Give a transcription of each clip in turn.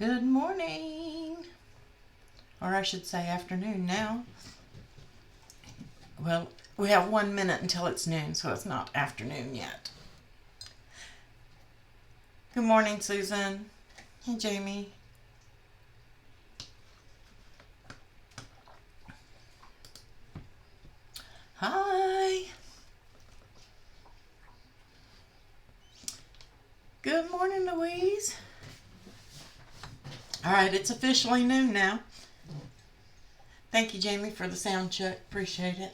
Good morning, or I should say afternoon now. Well, we have 1 minute until it's noon, so it's not afternoon yet. Good morning, Susan. Hey, Jamie. Hi. Good morning, Louise. All right, it's officially noon now. Thank you, Jamie, for the sound check. Appreciate it.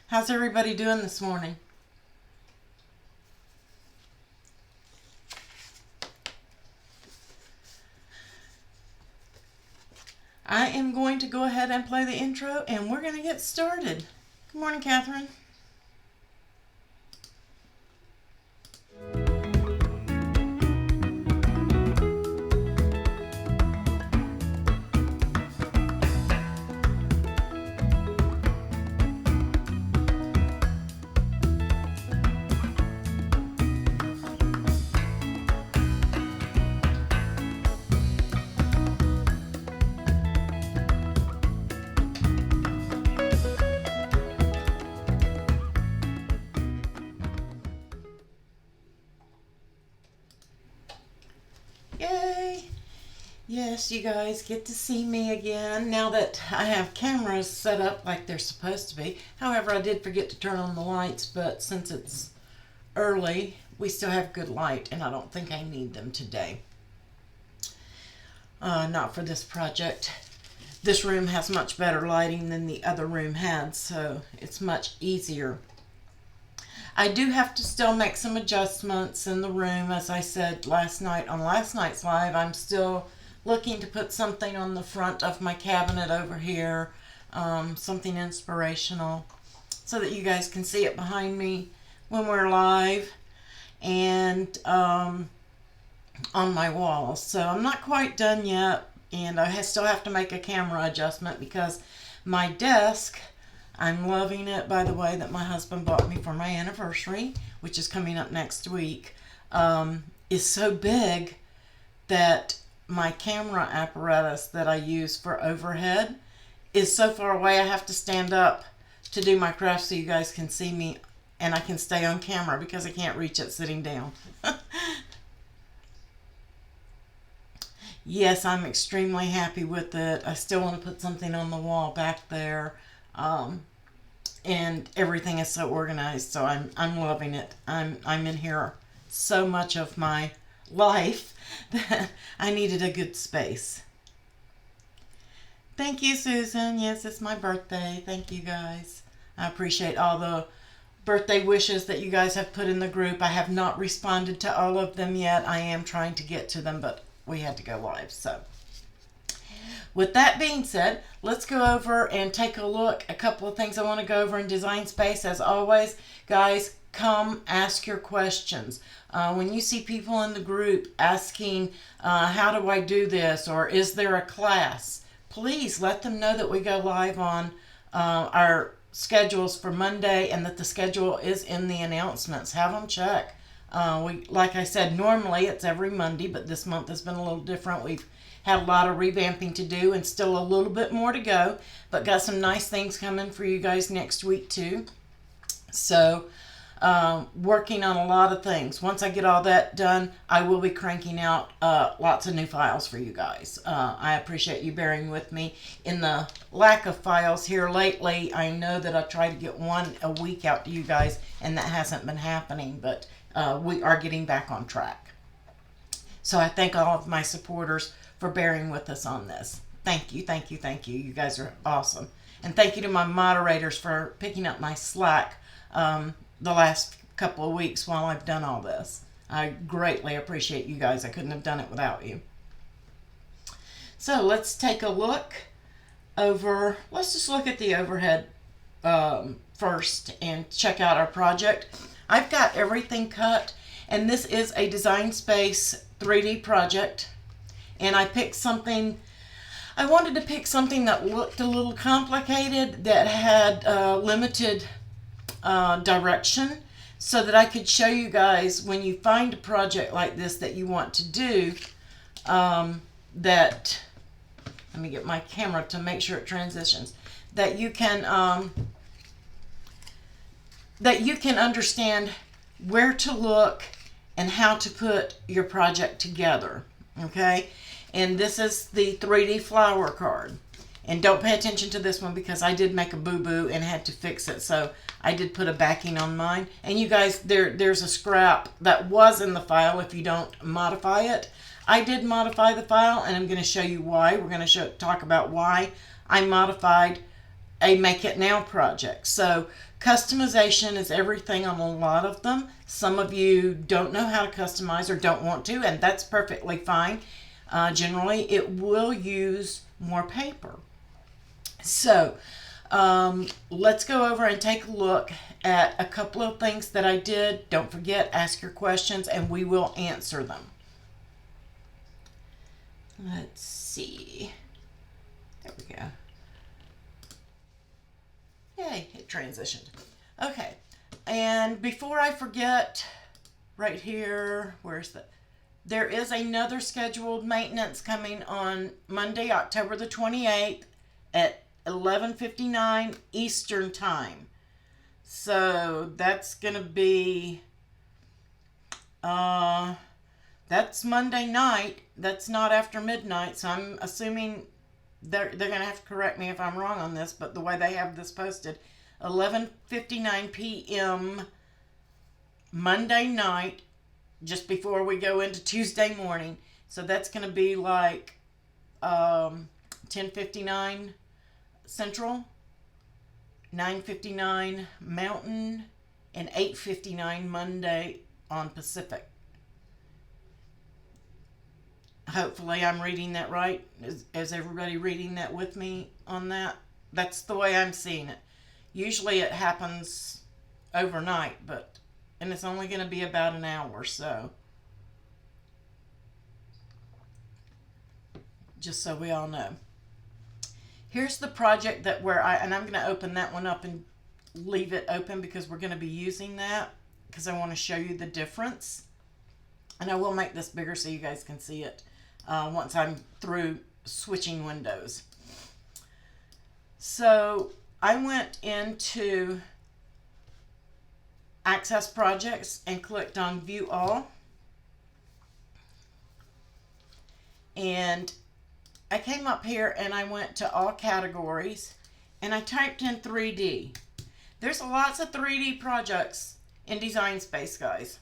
How's everybody doing this morning? I am going to go ahead and play the intro, and we're going to get started. Good morning, Catherine. Yay! Yes, you guys get to see me again now that I have cameras set up like they're supposed to be. However, I did forget to turn on the lights, but since it's early, we still have good light, and I don't think I need them today. Not for this project. This room has much better lighting than the other room had, so it's much easier. I do have to still make some adjustments in the room. As I said last night on last night's live, I'm still looking to put something on the front of my cabinet over here, something inspirational, so that you guys can see it behind me when we're live, and on my walls. So I'm not quite done yet, and I still have to make a camera adjustment because my desk, I'm loving it, by the way, that my husband bought me for my anniversary, which is coming up next week, is so big that my camera apparatus that I use for overhead is so far away I have to stand up to do my craft so you guys can see me and I can stay on camera because I can't reach it sitting down. Yes, I'm extremely happy with it. I still want to put something on the wall back there. And everything is so organized, so I'm loving it. I'm in here so much of my life that I needed a good space. Thank you, Susan. Yes, it's my birthday. Thank you, guys. I appreciate all the birthday wishes that you guys have put in the group. I have not responded to all of them yet. I am trying to get to them, but we had to go live, so. With that being said, let's go over and take a look. A couple of things I want to go over in Design Space. As always, guys, come ask your questions. When you see people in the group asking, how do I do this? Or is there a class? Please let them know that we go live on our schedules for Monday and that the schedule is in the announcements. Have them check. Like I said, normally it's every Monday, but this month has been a little different. We've had a lot of revamping to do and still a little bit more to go, but got some nice things coming for you guys next week too. So working on a lot of things. Once I get all that done, I will be cranking out lots of new files for you guys. I appreciate you bearing with me in the lack of files here lately. I know that I try to get one a week out to you guys, and that hasn't been happening, but we are getting back on track. So I thank all of my supporters for bearing with us on this. Thank you, thank you, thank you. You guys are awesome. And thank you to my moderators for picking up my slack the last couple of weeks while I've done all this. I greatly appreciate you guys. I couldn't have done it without you. So let's take a look over, let's just look at the overhead first and check out our project. I've got everything cut, and this is a Design Space 3D project. And I picked something, I wanted to pick something that looked a little complicated, that had limited direction. so that I could show you guys when you find a project like this that you want to do, that, let me get my camera to make sure it transitions, that you can understand where to look and how to put your project together. Okay, and this is the 3D flower card. And don't pay attention to this one because I did make a boo-boo and had to fix it. So I did put a backing on mine. And you guys, there's a scrap that was in the file if you don't modify it. I did modify the file, and I'm going to show you why. We're going to talk about why I modified a Make It Now project. So customization is everything on a lot of them. Some of you don't know how to customize or don't want to, and that's perfectly fine. Generally, it will use more paper. So let's go over and take a look at a couple of things that I did. Don't forget, ask your questions and we will answer them. Let's see. There we go. Yay, it transitioned. Okay, and before I forget, right here, where's the... There is another scheduled maintenance coming on Monday, October the 28th at 11:59 Eastern Time. So that's going to be, that's Monday night. That's not after midnight. So I'm assuming they're going to have to correct me if I'm wrong on this, but the way they have this posted, 11:59 p.m. Monday night, just before we go into Tuesday morning. So that's going to be like 10:59 Central, 9:59 Mountain, and 8:59 Monday on Pacific. Hopefully I'm reading that right. Is everybody reading that with me on that? That's the way I'm seeing it. Usually it happens overnight, and it's only going to be about an hour or so. Just so we all know. Here's the project that and I'm going to open that one up and leave it open because we're going to be using that because I want to show you the difference. And I will make this bigger so you guys can see it once I'm through switching windows. So I went into Access Projects and clicked on View All. And I came up here and I went to All Categories and I typed in 3D. There's lots of 3D projects in Design Space, guys.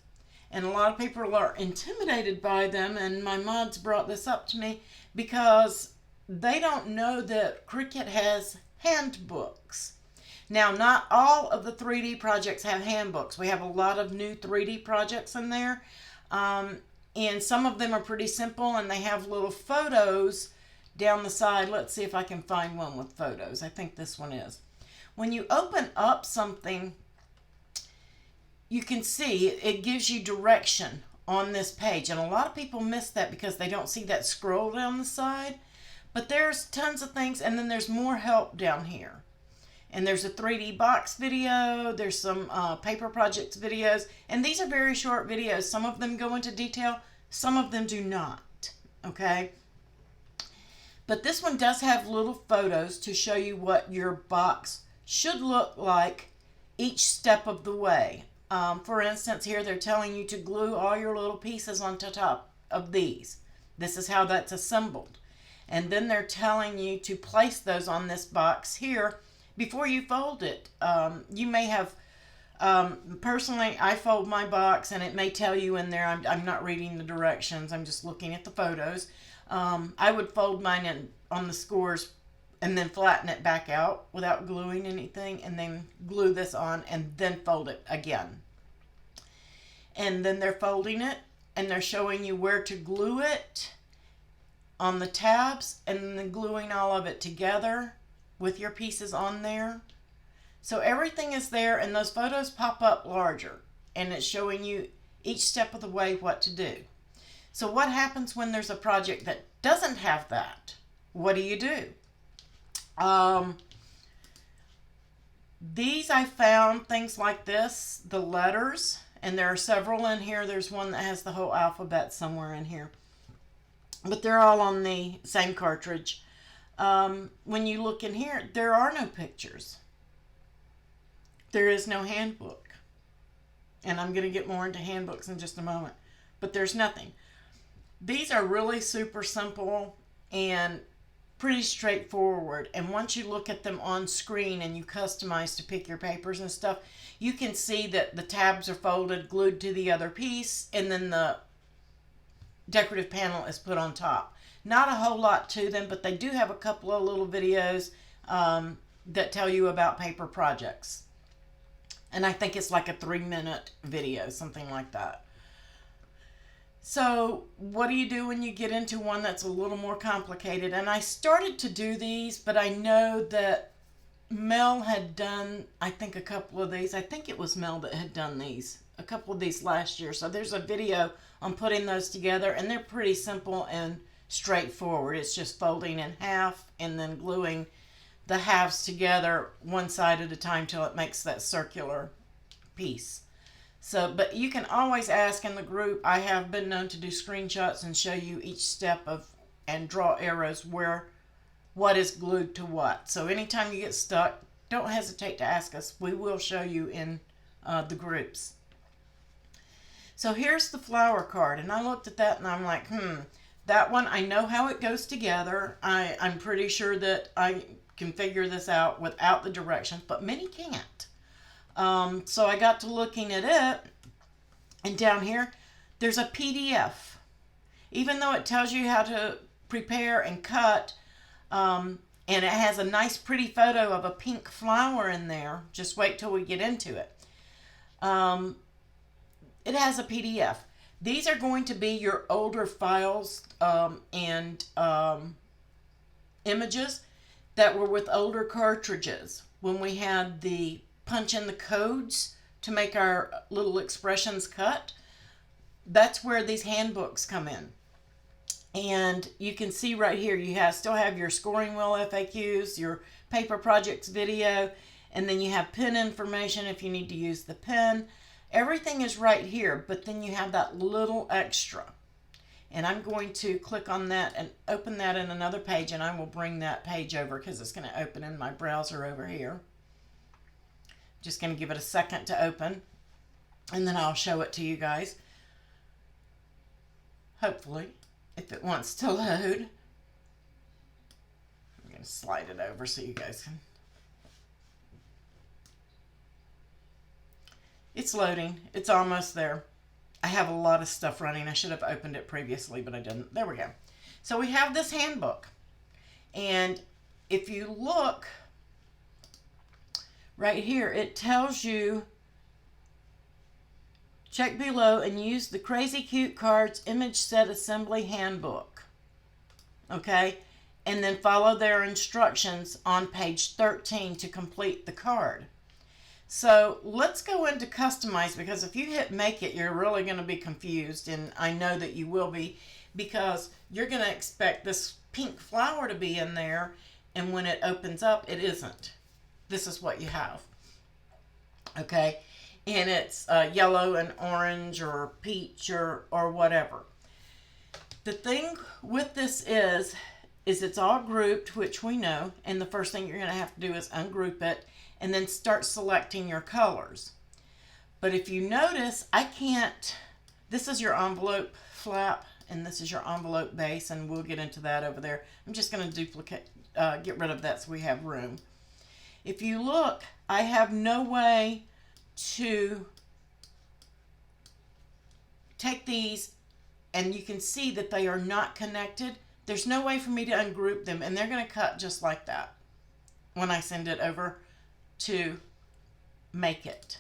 And a lot of people are intimidated by them, and my mods brought this up to me because they don't know that Cricut has handbooks. Now, not all of the 3D projects have handbooks. We have a lot of new 3D projects in there. And some of them are pretty simple, and they have little photos down the side. Let's see if I can find one with photos. I think this one is. When you open up something, you can see it gives you direction on this page. And a lot of people miss that because they don't see that scroll down the side. But there's tons of things, and then there's more help down here. And there's a 3D box video. There's some paper projects videos. And these are very short videos. Some of them go into detail. Some of them do not. Okay? But this one does have little photos to show you what your box should look like each step of the way. For instance, here they're telling you to glue all your little pieces onto top of these. This is how that's assembled. And then they're telling you to place those on this box here before you fold it. You may have, personally, I fold my box and it may tell you in there, I'm not reading the directions, I'm just looking at the photos. I would fold mine on the scores and then flatten it back out without gluing anything, and then glue this on and then fold it again. And then they're folding it and they're showing you where to glue it on the tabs, and then gluing all of it together with your pieces on there. So everything is there, and those photos pop up larger, and it's showing you each step of the way what to do. So what happens when there's a project that doesn't have that? What do? These I found, things like this, the letters, and there are several in here. There's one that has the whole alphabet somewhere in here. But they're all on the same cartridge. When you look in here, there are no pictures. There is no handbook. And I'm going to get more into handbooks in just a moment. But there's nothing. These are really super simple and pretty straightforward. And once you look at them on screen and you customize to pick your papers and stuff, you can see that the tabs are folded, glued to the other piece, and then the decorative panel is put on top. Not a whole lot to them, but they do have a couple of little videos that tell you about paper projects. And I think it's like a 3-minute video, something like that. So what do you do when you get into one that's a little more complicated? And I started to do these, but I know that Mel had done, I think, a couple of these. I think it was Mel that had done these, a couple of these last year. So there's a video on putting those together, and they're pretty simple and straightforward. It's just folding in half and then gluing the halves together one side at a time till it makes that circular piece. So, but you can always ask in the group. I have been known to do screenshots and show you each step of and draw arrows where what is glued to what. So anytime you get stuck, don't hesitate to ask us. We will show you in the groups. So here's the flower card, and I looked at that and I'm like, that one, I know how it goes together. I'm pretty sure that I can figure this out without the directions, but many can't. So I got to looking at it, and down here, there's a PDF. Even though it tells you how to prepare and cut, and it has a nice pretty photo of a pink flower in there. Just wait till we get into it. It has a PDF. These are going to be your older files and images that were with older cartridges when we had the punch in the codes to make our little expressions cut. That's where these handbooks come in. And you can see right here, you still have your scoring wheel FAQs, your paper projects video, and then you have pen information if you need to use the pen. Everything is right here, but then you have that little extra. And I'm going to click on that and open that in another page, and I will bring that page over because it's going to open in my browser over here. Just going to give it a second to open, and then I'll show it to you guys. Hopefully, if it wants to load. I'm going to slide it over so you guys can. It's loading. It's almost there. I have a lot of stuff running. I should have opened it previously, but I didn't. There we go. So we have this handbook. And if you look right here, it tells you, check below and use the Crazy Cute Cards Image Set Assembly Handbook. Okay? And then follow their instructions on page 13 to complete the card. So let's go into customize, because if you hit make it, you're really going to be confused, and I know that you will be, because you're going to expect this pink flower to be in there, and when it opens up, it isn't. This is what you have. Okay? And it's yellow and orange or peach or whatever. The thing with this is it's all grouped, which we know, and the first thing you're going to have to do is ungroup it and then start selecting your colors. But if you notice, I can't, this is your envelope flap, and this is your envelope base, and we'll get into that over there. I'm just going to get rid of that so we have room. If you look, I have no way to take these, and you can see that they are not connected. There's no way for me to ungroup them, and they're going to cut just like that when I send it over to make it.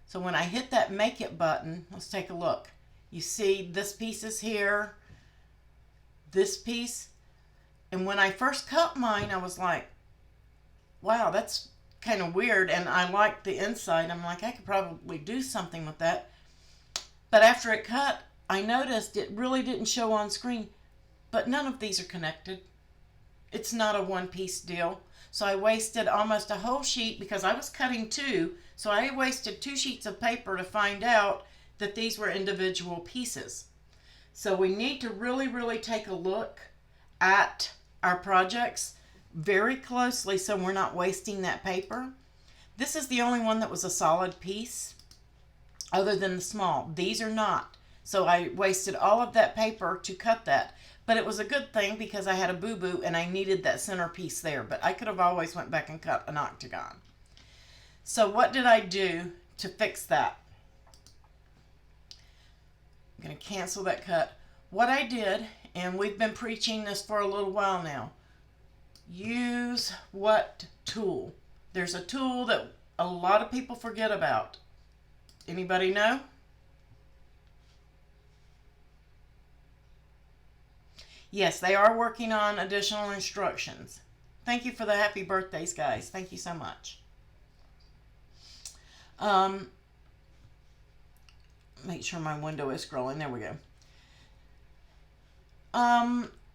So when I hit that make it button, let's take a look. You see this piece is here, this piece, and when I first cut mine, I was like, wow, that's kind of weird, and I liked the inside. I'm like, I could probably do something with that. But after it cut, I noticed it really didn't show on screen, but none of these are connected. It's not a one-piece deal. So I wasted almost a whole sheet because I was cutting two. So I wasted 2 sheets of paper to find out that these were individual pieces. So we need to really, really take a look at our projects very closely so we're not wasting that paper. This is the only one that was a solid piece other than the small. These are not. So I wasted all of that paper to cut that. But it was a good thing because I had a boo-boo and I needed that centerpiece there. But I could have always went back and cut an octagon. So what did I do to fix that? I'm going to cancel that cut. What I did, and we've been preaching this for a little while now, use what tool? There's a tool that a lot of people forget about. Anybody know? Yes, they are working on additional instructions. Thank you for the happy birthdays, guys. Thank you so much. Make sure my window is scrolling. There we go.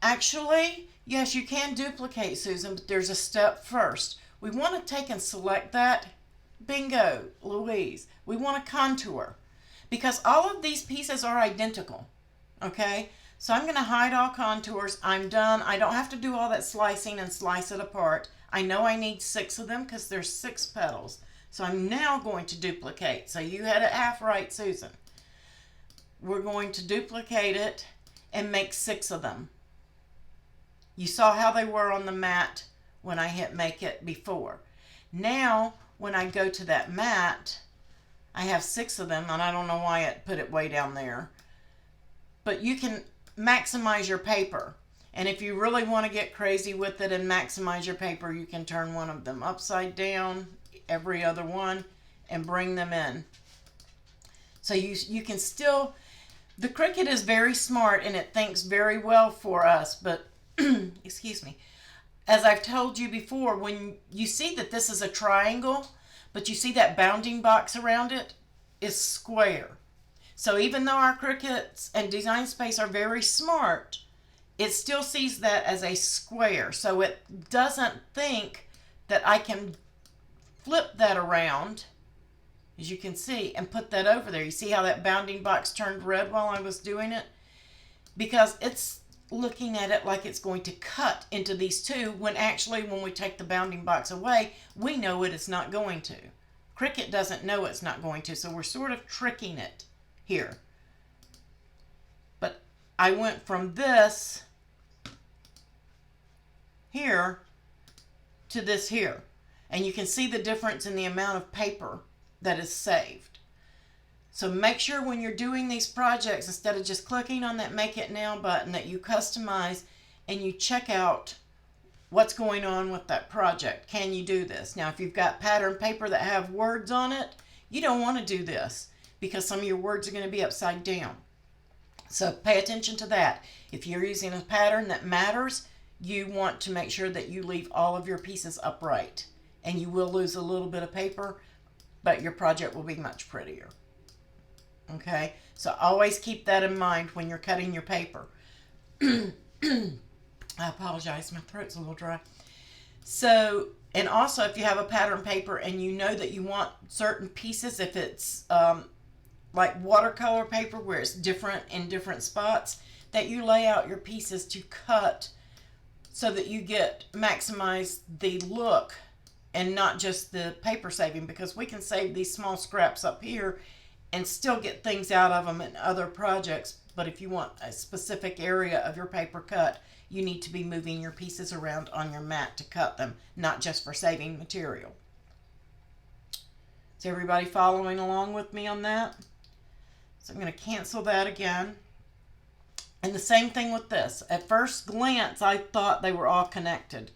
Actually, yes, you can duplicate, Susan, but there's a step first. We want to take and select that. Bingo, Louise. We want to contour because all of these pieces are identical. Okay? So I'm going to hide all contours. I'm done. I don't have to do all that slicing and slice it apart. I know I need 6 of them because there's 6 petals. So I'm now going to duplicate. So you had it half right, Susan. We're going to duplicate it and make 6 of them. You saw how they were on the mat when I hit make it before. Now, when I go to that mat, I have 6 of them, and I don't know why it put it way down there. But you can maximize your paper. And if you really want to get crazy with it and maximize your paper, you can turn one of them upside down, every other one, and bring them in. So you can still, the Cricut is very smart and it thinks very well for us, but, excuse me, as I've told you before, when you see that this is a triangle, but you see that bounding box around it is square. So even though our Cricuts and Design Space are very smart, it still sees that as a square. So it doesn't think that I can flip that around, as you can see, and put that over there. You see how that bounding box turned red while I was doing it? Because it's looking at it like it's going to cut into these two, when actually when we take the bounding box away, we know it is not going to. Cricut doesn't know it's not going to, so we're sort of tricking it here. But I went from this here to this here. And you can see the difference in the amount of paper that is saved. So make sure when you're doing these projects, instead of just clicking on that Make It Now button, that you customize and you check out what's going on with that project. Can you do this? Now, if you've got pattern paper that have words on it, you don't want to do this because some of your words are going to be upside down. So pay attention to that. If you're using a pattern that matters, you want to make sure that you leave all of your pieces upright. And you will lose a little bit of paper, but your project will be much prettier. Okay, so always keep that in mind when you're cutting your paper. I apologize, my throat's a little dry. So, and also if you have a pattern paper and you know that you want certain pieces, if it's like watercolor paper where it's different in different spots, that you lay out your pieces to cut so that you maximize the look and not just the paper saving, because we can save these small scraps up here and still get things out of them in other projects. But if you want a specific area of your paper cut, you need to be moving your pieces around on your mat to cut them, not just for saving material. Is everybody following along with me on that? So I'm going to cancel that again. And the same thing with this. At first glance, I thought they were all connected.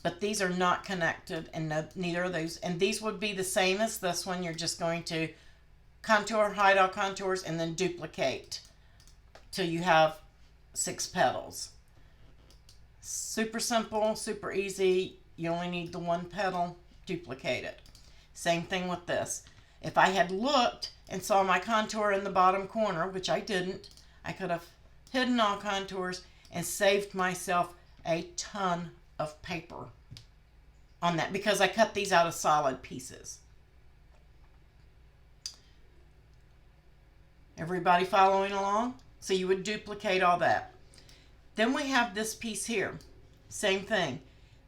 But these are not connected, and neither are those. And these would be the same as this one. You're just going to contour, hide all contours, and then duplicate till you have 6 petals. Super simple, super easy. You only need the 1 petal, duplicate it. Same thing with this. If I had looked and saw my contour in the bottom corner, which I didn't, I could have hidden all contours and saved myself a ton of paper. on that because I cut these out of solid pieces. Everybody following along? So you would duplicate all that. Then we have this piece here. Same thing.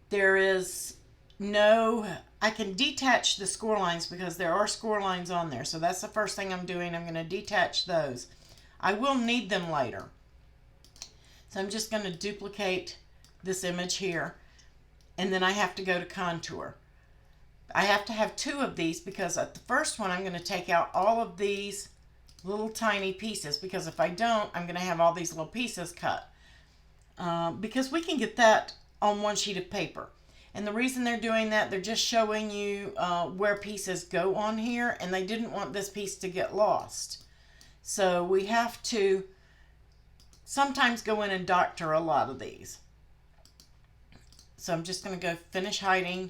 There is no, I can detach the score lines because there are score lines on there. So that's the first thing I'm doing. I'm going to detach those. I will need them later. So I'm just going to duplicate this image here. And then I have to go to contour. I have to have two of these because at the first one I'm going to take out all of these little tiny pieces, because if I don't, I'm going to have all these little pieces cut. Because we can get that on one sheet of paper. And the reason they're doing that, they're just showing you where pieces go on here, and they didn't want this piece to get lost. So we have to sometimes go in and doctor a lot of these. So I'm just going to go finish hiding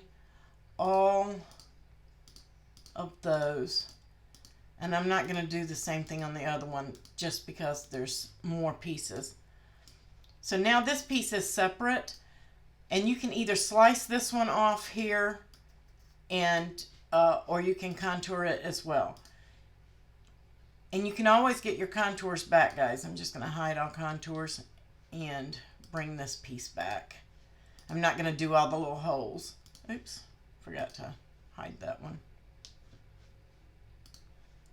all of those. And I'm not going to do the same thing on the other one just because there's more pieces. So now this piece is separate, and you can either slice this one off here and or you can contour it as well. And you can always get your contours back, guys. I'm just going to hide all contours and bring this piece back. I'm not going to do all the little holes. Oops, forgot to hide that one.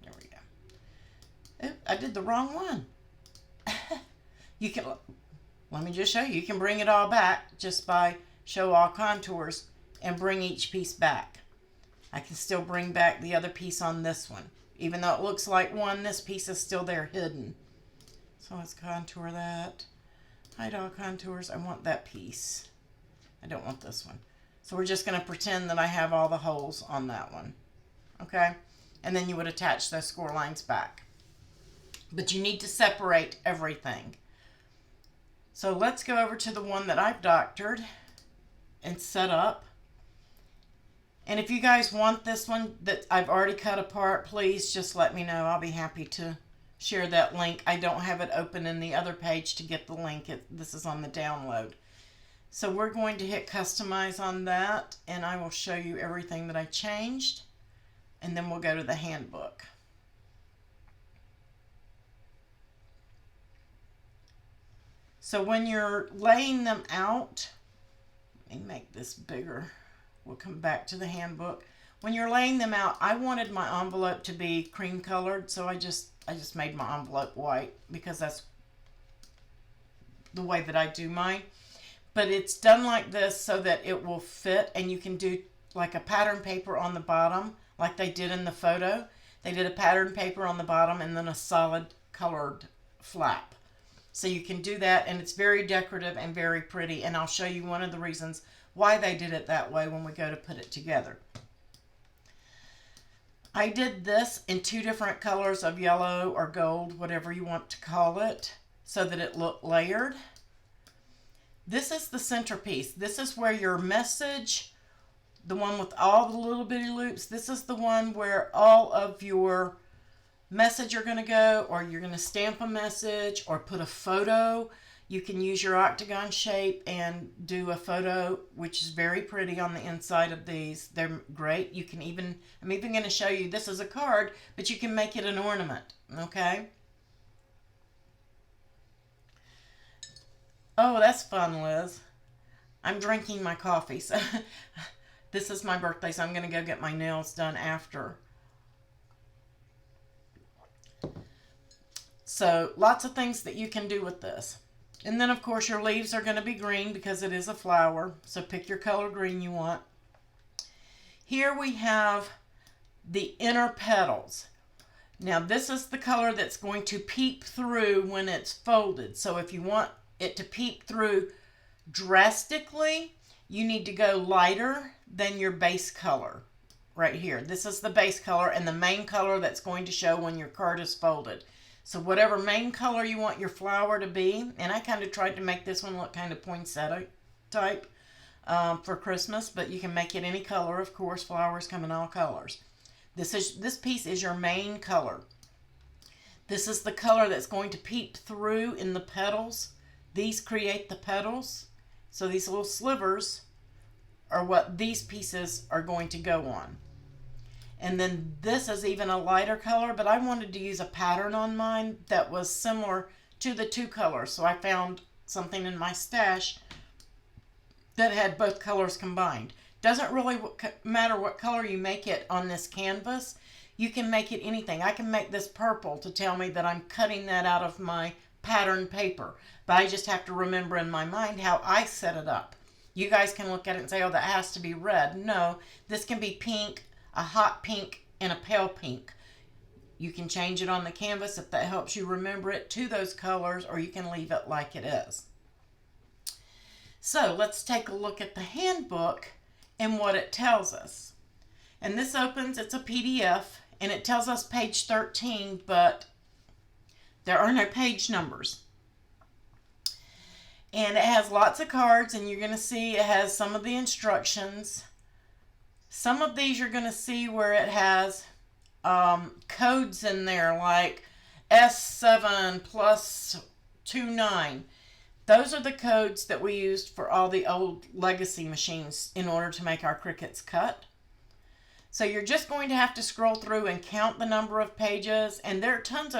There we go. Oop, I did the wrong one. You can, let me just show you. You can bring it all back just by show all contours and bring each piece back. I can still bring back the other piece on this one. Even though it looks like one, this piece is still there hidden. So let's contour that. Hide all contours. I want that piece. I don't want this one. So we're just going to pretend that I have all the holes on that one. Okay? And then you would attach those score lines back. But you need to separate everything. So let's go over to the one that I've doctored and set up. And if you guys want this one that I've already cut apart, please just let me know. I'll be happy to share that link. I don't have it open in the other page to get the link. This is on the download. So we're going to hit customize on that, and I will show you everything that I changed, and then we'll go to the handbook. So when you're laying them out, let me make this bigger. We'll come back to the handbook. When you're laying them out, I wanted my envelope to be cream colored, so I just made my envelope white because that's the way that I do mine. But it's done like this so that it will fit, and you can do like a pattern paper on the bottom like they did in the photo. They did a pattern paper on the bottom and then a solid colored flap. So you can do that, and it's very decorative and very pretty, and I'll show you one of the reasons why they did it that way when we go to put it together. I did this in two different colors of yellow or gold, whatever you want to call it, so that it looked layered. This is the centerpiece. This is where your message, the one with all the little bitty loops, this is the one where all of your message are going to go, or you're going to stamp a message or put a photo. You can use your octagon shape and do a photo, which is very pretty on the inside of these. They're great. You can even, I'm even going to show you, this is a card, but you can make it an ornament, okay? Oh, that's fun, Liz. I'm drinking my coffee, so this is my birthday, so I'm going to go get my nails done after. So, lots of things that you can do with this. And then, of course, your leaves are going to be green because it is a flower. So, pick your color green you want. Here we have the inner petals. Now, this is the color that's going to peep through when it's folded. So, if you want it to peep through drastically, you need to go lighter than your base color right here. This is the base color and the main color that's going to show when your card is folded. So whatever main color you want your flower to be, and I kind of tried to make this one look kind of poinsettia type for Christmas, but you can make it any color, of course. Flowers come in all colors. This piece is your main color. This is the color that's going to peep through in the petals. These create the petals. So these little slivers are what these pieces are going to go on. And then this is even a lighter color, but I wanted to use a pattern on mine that was similar to the two colors. So I found something in my stash that had both colors combined. Doesn't really matter what color you make it on this canvas. You can make it anything. I can make this purple to tell me that I'm cutting that out of my pattern paper. But I just have to remember in my mind how I set it up. You guys can look at it and say, oh, that has to be red. No, this can be pink, a hot pink, and a pale pink. You can change it on the canvas if that helps you remember it to those colors, or you can leave it like it is. So let's take a look at the handbook and what it tells us. And this opens, it's a PDF, and it tells us page 13, but there are no page numbers. And it has lots of cards, and you're going to see it has some of the instructions. Some of these you're going to see where it has codes in there, like S7 plus 29. Those are the codes that we used for all the old legacy machines in order to make our Cricuts cut. So you're just going to have to scroll through and count the number of pages. And there are tons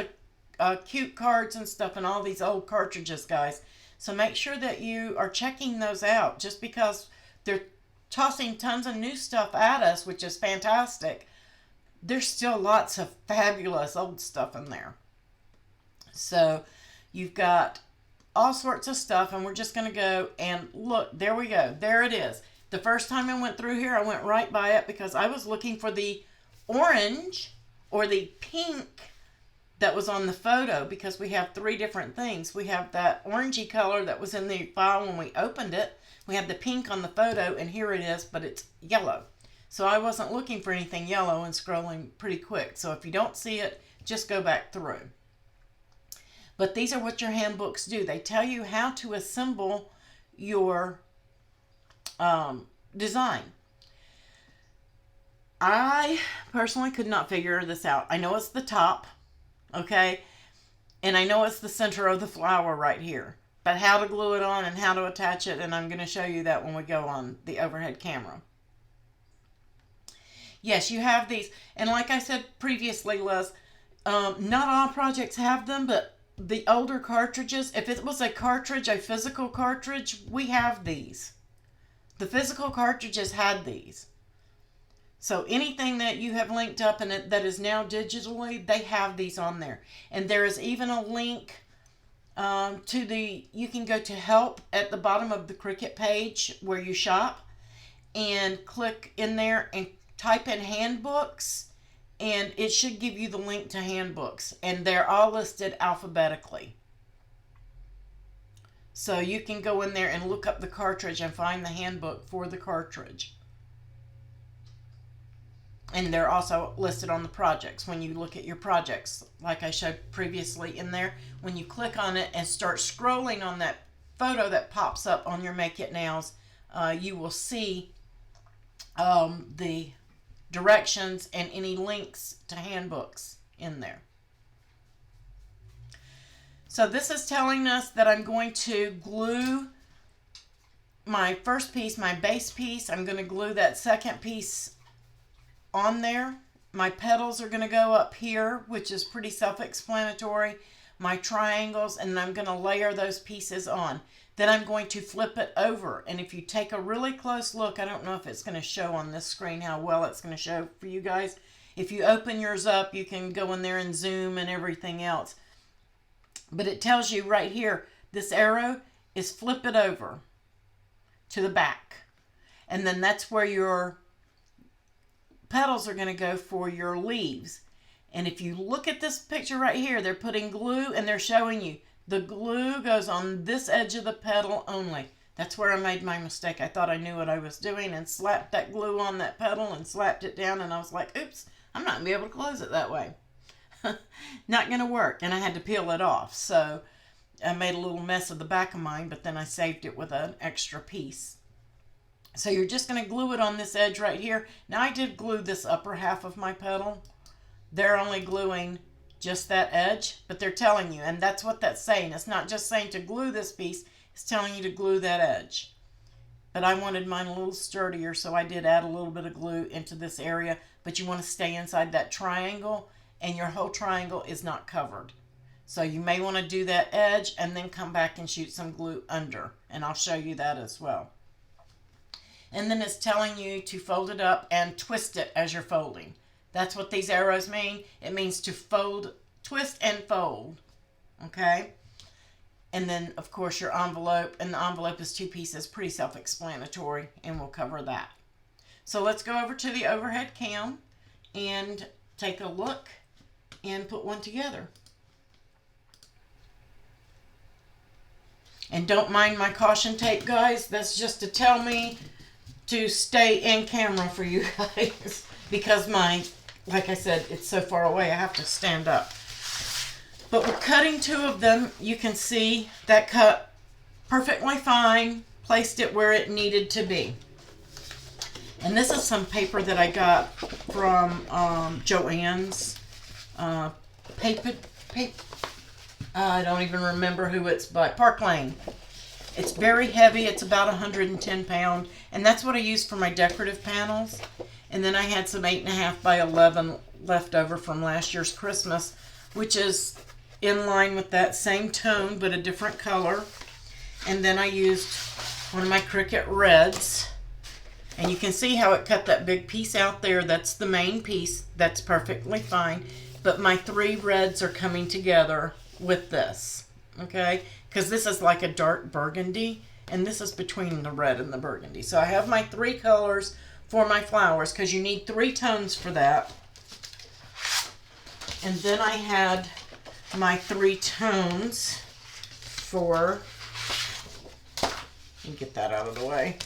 of cute cards and stuff in all these old cartridges, guys. So make sure that you are checking those out. Just because they're tossing tons of new stuff at us, which is fantastic, there's still lots of fabulous old stuff in there. So you've got all sorts of stuff, and we're just going to go and look. There we go. There it is. The first time I went through here, I went right by it because I was looking for the orange or the pink that was on the photo, because we have three different things. We have that orangey color that was in the file when we opened it. We have the pink on the photo, and here it is, but it's yellow. So I wasn't looking for anything yellow and scrolling pretty quick. So if you don't see it, just go back through. But these are what your handbooks do. They tell you how to assemble your design. I personally could not figure this out. I know it's the top, okay? And I know it's the center of the flower right here. But how to glue it on and how to attach it, and I'm going to show you that when we go on the overhead camera. Yes, you have these. And like I said previously, Liz, not all projects have them, but the older cartridges, if it was a cartridge, a physical cartridge, we have these. The physical cartridges had these. So anything that you have linked up in it that is now digitally, they have these on there. And there is even a link you can go to help at the bottom of the Cricut page where you shop, and click in there and type in handbooks, and it should give you the link to handbooks, and they're all listed alphabetically. So you can go in there and look up the cartridge and find the handbook for the cartridge. And they're also listed on the projects when you look at your projects, like I showed previously in there. When you click on it and start scrolling on that photo that pops up on your Make It Nows, you will see the directions and any links to handbooks in there. So this is telling us that I'm going to glue my first piece, my base piece. I'm going to glue that second piece on there. My petals are going to go up here, which is pretty self-explanatory. My triangles, and I'm going to layer those pieces on. Then I'm going to flip it over, and if you take a really close look, I don't know if it's going to show on this screen how well it's going to show for you guys. If you open yours up, you can go in there and zoom and everything else. But it tells you right here, this arrow is flip it over to the back. And then that's where your petals are going to go for your leaves. And if you look at this picture right here, they're putting glue and they're showing you the glue goes on this edge of the petal only. That's where I made my mistake. I thought I knew what I was doing and slapped that glue on that petal and slapped it down, and I was like, oops, I'm not going to be able to close it that way. Not going to work, and I had to peel it off. So I made a little mess of the back of mine, but then I saved it with an extra piece. So you're just going to glue it on this edge right here. Now I did glue this upper half of my petal. They're only gluing just that edge, but they're telling you, and that's what that's saying. It's not just saying to glue this piece, it's telling you to glue that edge. but I wanted mine a little sturdier, so I did add a little bit of glue into this area. But you want to stay inside that triangle, and your whole triangle is not covered. So you may want to do that edge and then come back and shoot some glue under, and I'll show you that as well. And then it's telling you to fold it up and twist it as you're folding. That's what these arrows mean. It means to fold, twist and fold. Okay? And then, of course, your envelope. And the envelope is 2 pieces. Pretty self-explanatory. And we'll cover that. So let's go over to the overhead cam and take a look and put one together. And don't mind my caution tape, guys. That's just to tell me to stay in camera for you guys. Because like I said, it's so far away, I have to stand up. But we're cutting 2 of them. You can see that cut perfectly fine. Placed it where it needed to be. And this is some paper that I got from Joann's paper. I don't even remember who it's by. Park Lane. It's very heavy. It's about 110 pounds. And that's what I used for my decorative panels. And then I had some 8.5 by 11 left over from last year's Christmas, which is in line with that same tone, but a different color. And then I used one of my Cricut reds. And you can see how it cut that big piece out there. That's the main piece. That's perfectly fine. But my 3 reds are coming together with this. Okay? Because this is like a dark burgundy. And this is between the red and the burgundy. So I have my 3 colors for my flowers, because you need 3 tones for that. And then I had my 3 tones for, let me get that out of the way.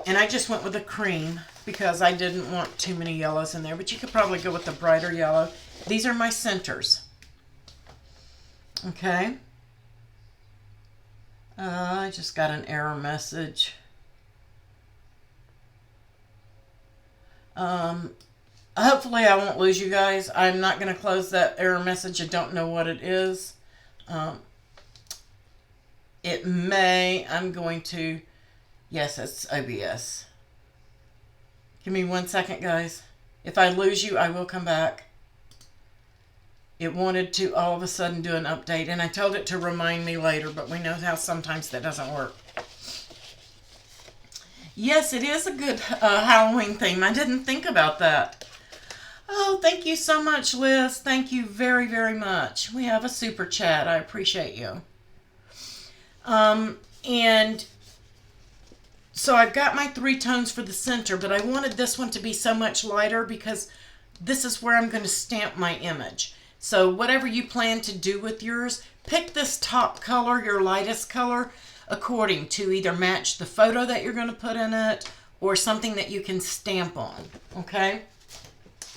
And I just went with a cream because I didn't want too many yellows in there, but you could probably go with the brighter yellow. These are my centers. Okay. I just got an error message. Hopefully I won't lose you guys. I'm not going to close that error message. I don't know what it is. It may, I'm going to, yes, it's OBS. Give me 1 second, guys. If I lose you, I will come back. It wanted to all of a sudden do an update, and I told it to remind me later, but we know how sometimes that doesn't work. Yes, it is a good Halloween theme. I didn't think about that. Oh, thank you so much, Liz. Thank you very, very much. We have a super chat. I appreciate you. And so I've got my 3 tones for the center, but I wanted this one to be so much lighter because this is where I'm going to stamp my image. So whatever you plan to do with yours, pick this top color, your lightest color, according to either match the photo that you're going to put in it or something that you can stamp on, okay?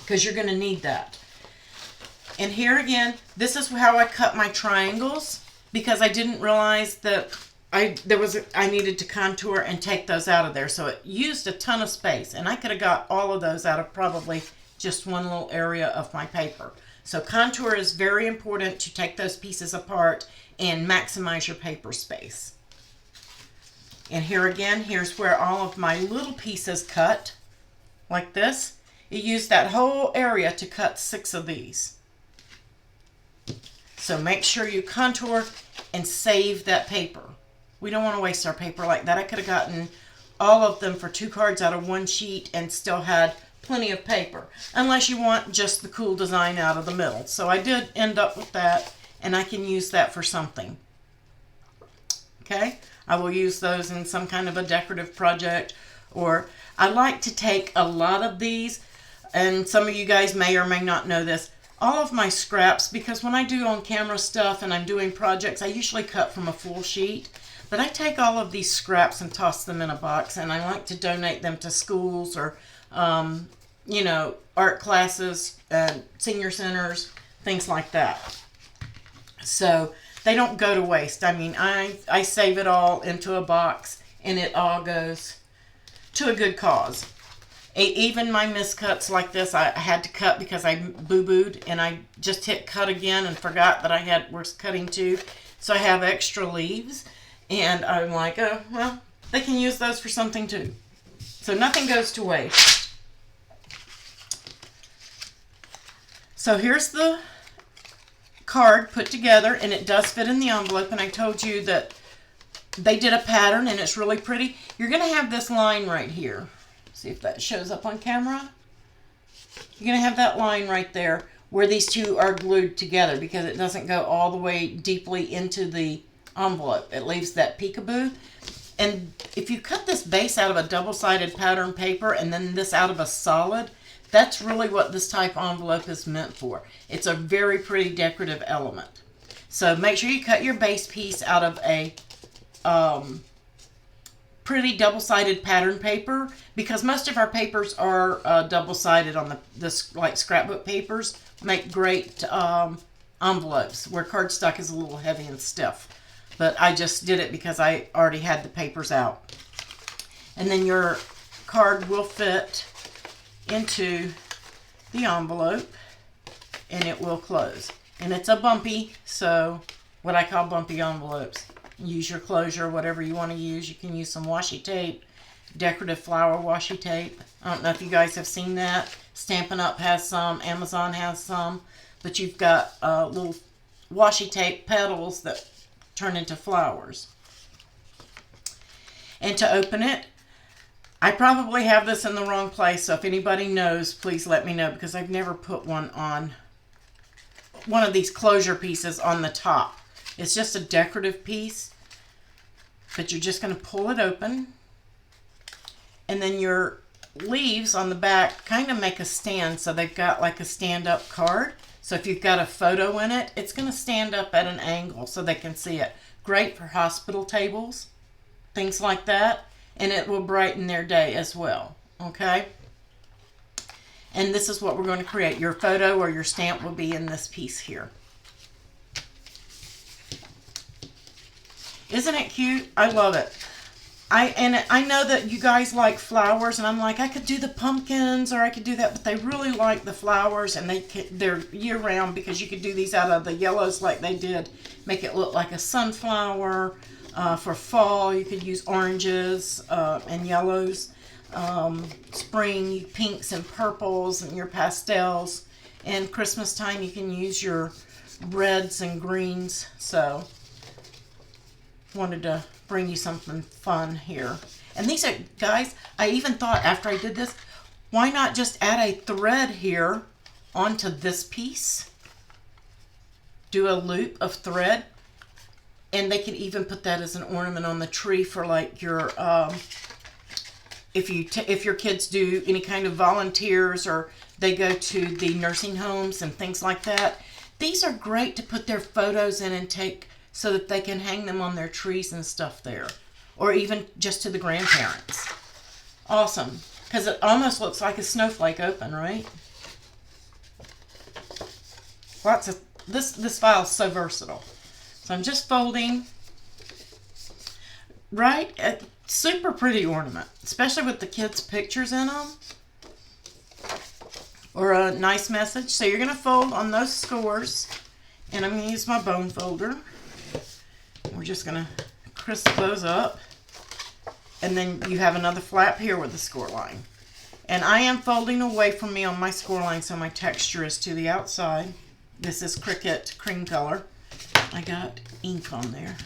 Because you're going to need that. And here again, this is how I cut my triangles because I didn't realize that I needed to contour and take those out of there. So it used a ton of space, and I could have got all of those out of probably just one little area of my paper. So contour is very important to take those pieces apart and maximize your paper space. And here again, here's where all of my little pieces cut, like this. It used that whole area to cut 6 of these. So make sure you contour and save that paper. We don't want to waste our paper like that. I could have gotten all of them for 2 cards out of 1 sheet and still had plenty of paper. Unless you want just the cool design out of the middle. So I did end up with that, and I can use that for something. Okay? I will use those in some kind of a decorative project, or I like to take a lot of these, and some of you guys may or may not know this, all of my scraps, because when I do on camera stuff and I'm doing projects, I usually cut from a full sheet, but I take all of these scraps and toss them in a box, and I like to donate them to schools or, you know, art classes, senior centers, things like that. So they don't go to waste. I mean, I save it all into a box, and it all goes to a good cause. Even my miscuts like this, I had to cut because I boo-booed, and I just hit cut again and forgot that was cutting 2. So I have extra leaves, and I'm like, oh, well, they can use those for something too. So nothing goes to waste. So here's the card put together, and it does fit in the envelope, and I told you that they did a pattern and it's really pretty. You're going to have this line right here. See if that shows up on camera. You're going to have that line right there where these two are glued together because it doesn't go all the way deeply into the envelope. It leaves that peekaboo. And if you cut this base out of a double-sided pattern paper and then this out of a solid, that's really what this type envelope is meant for. It's a very pretty decorative element. So make sure you cut your base piece out of a pretty double-sided pattern paper, because most of our papers are double-sided on this like scrapbook papers. Make great envelopes where cardstock is a little heavy and stiff. But I just did it because I already had the papers out. And then your card will fit into the envelope and it will close. And it's a bumpy, so what I call bumpy envelopes. Use your closure, whatever you want to use. You can use some washi tape, decorative flower washi tape. I don't know if you guys have seen that. Stampin' Up! Has some, Amazon has some, but you've got little washi tape petals that turn into flowers. And to open it, I probably have this in the wrong place, so if anybody knows, please let me know, because I've never put one on one of these closure pieces on the top. It's just a decorative piece, but you're just going to pull it open, and then your leaves on the back kind of make a stand, so they've got like a stand-up card. So if you've got a photo in it, it's going to stand up at an angle so they can see it. Great for hospital tables, things like that, and it will brighten their day as well, okay? And this is what we're going to create. Your photo or your stamp will be in this piece here. Isn't it cute? I love it. I know that you guys like flowers, and I'm like, I could do the pumpkins or I could do that, but they really like the flowers, and they're year-round because you could do these out of the yellows like they did. Make it look like a sunflower. For fall, you could use oranges and yellows. Spring, pinks and purples and your pastels. And Christmas time, you can use your reds and greens. So, wanted to bring you something fun here. And these are, guys, I even thought after I did this, why not just add a thread here onto this piece? Do a loop of thread. And they can even put that as an ornament on the tree for like your, if your kids do any kind of volunteers or they go to the nursing homes and things like that. These are great to put their photos in and take so that they can hang them on their trees and stuff there. Or even just to the grandparents. Awesome. Because it almost looks like a snowflake open, right? Lots of, this file is so versatile. So I'm just folding, right? A super pretty ornament, especially with the kids' pictures in them. Or a nice message. So you're going to fold on those scores. And I'm going to use my bone folder. We're just going to crisp those up. And then you have another flap here with the score line. And I am folding away from me on my score line, so my texture is to the outside. This is Cricut cream color. I got ink on there.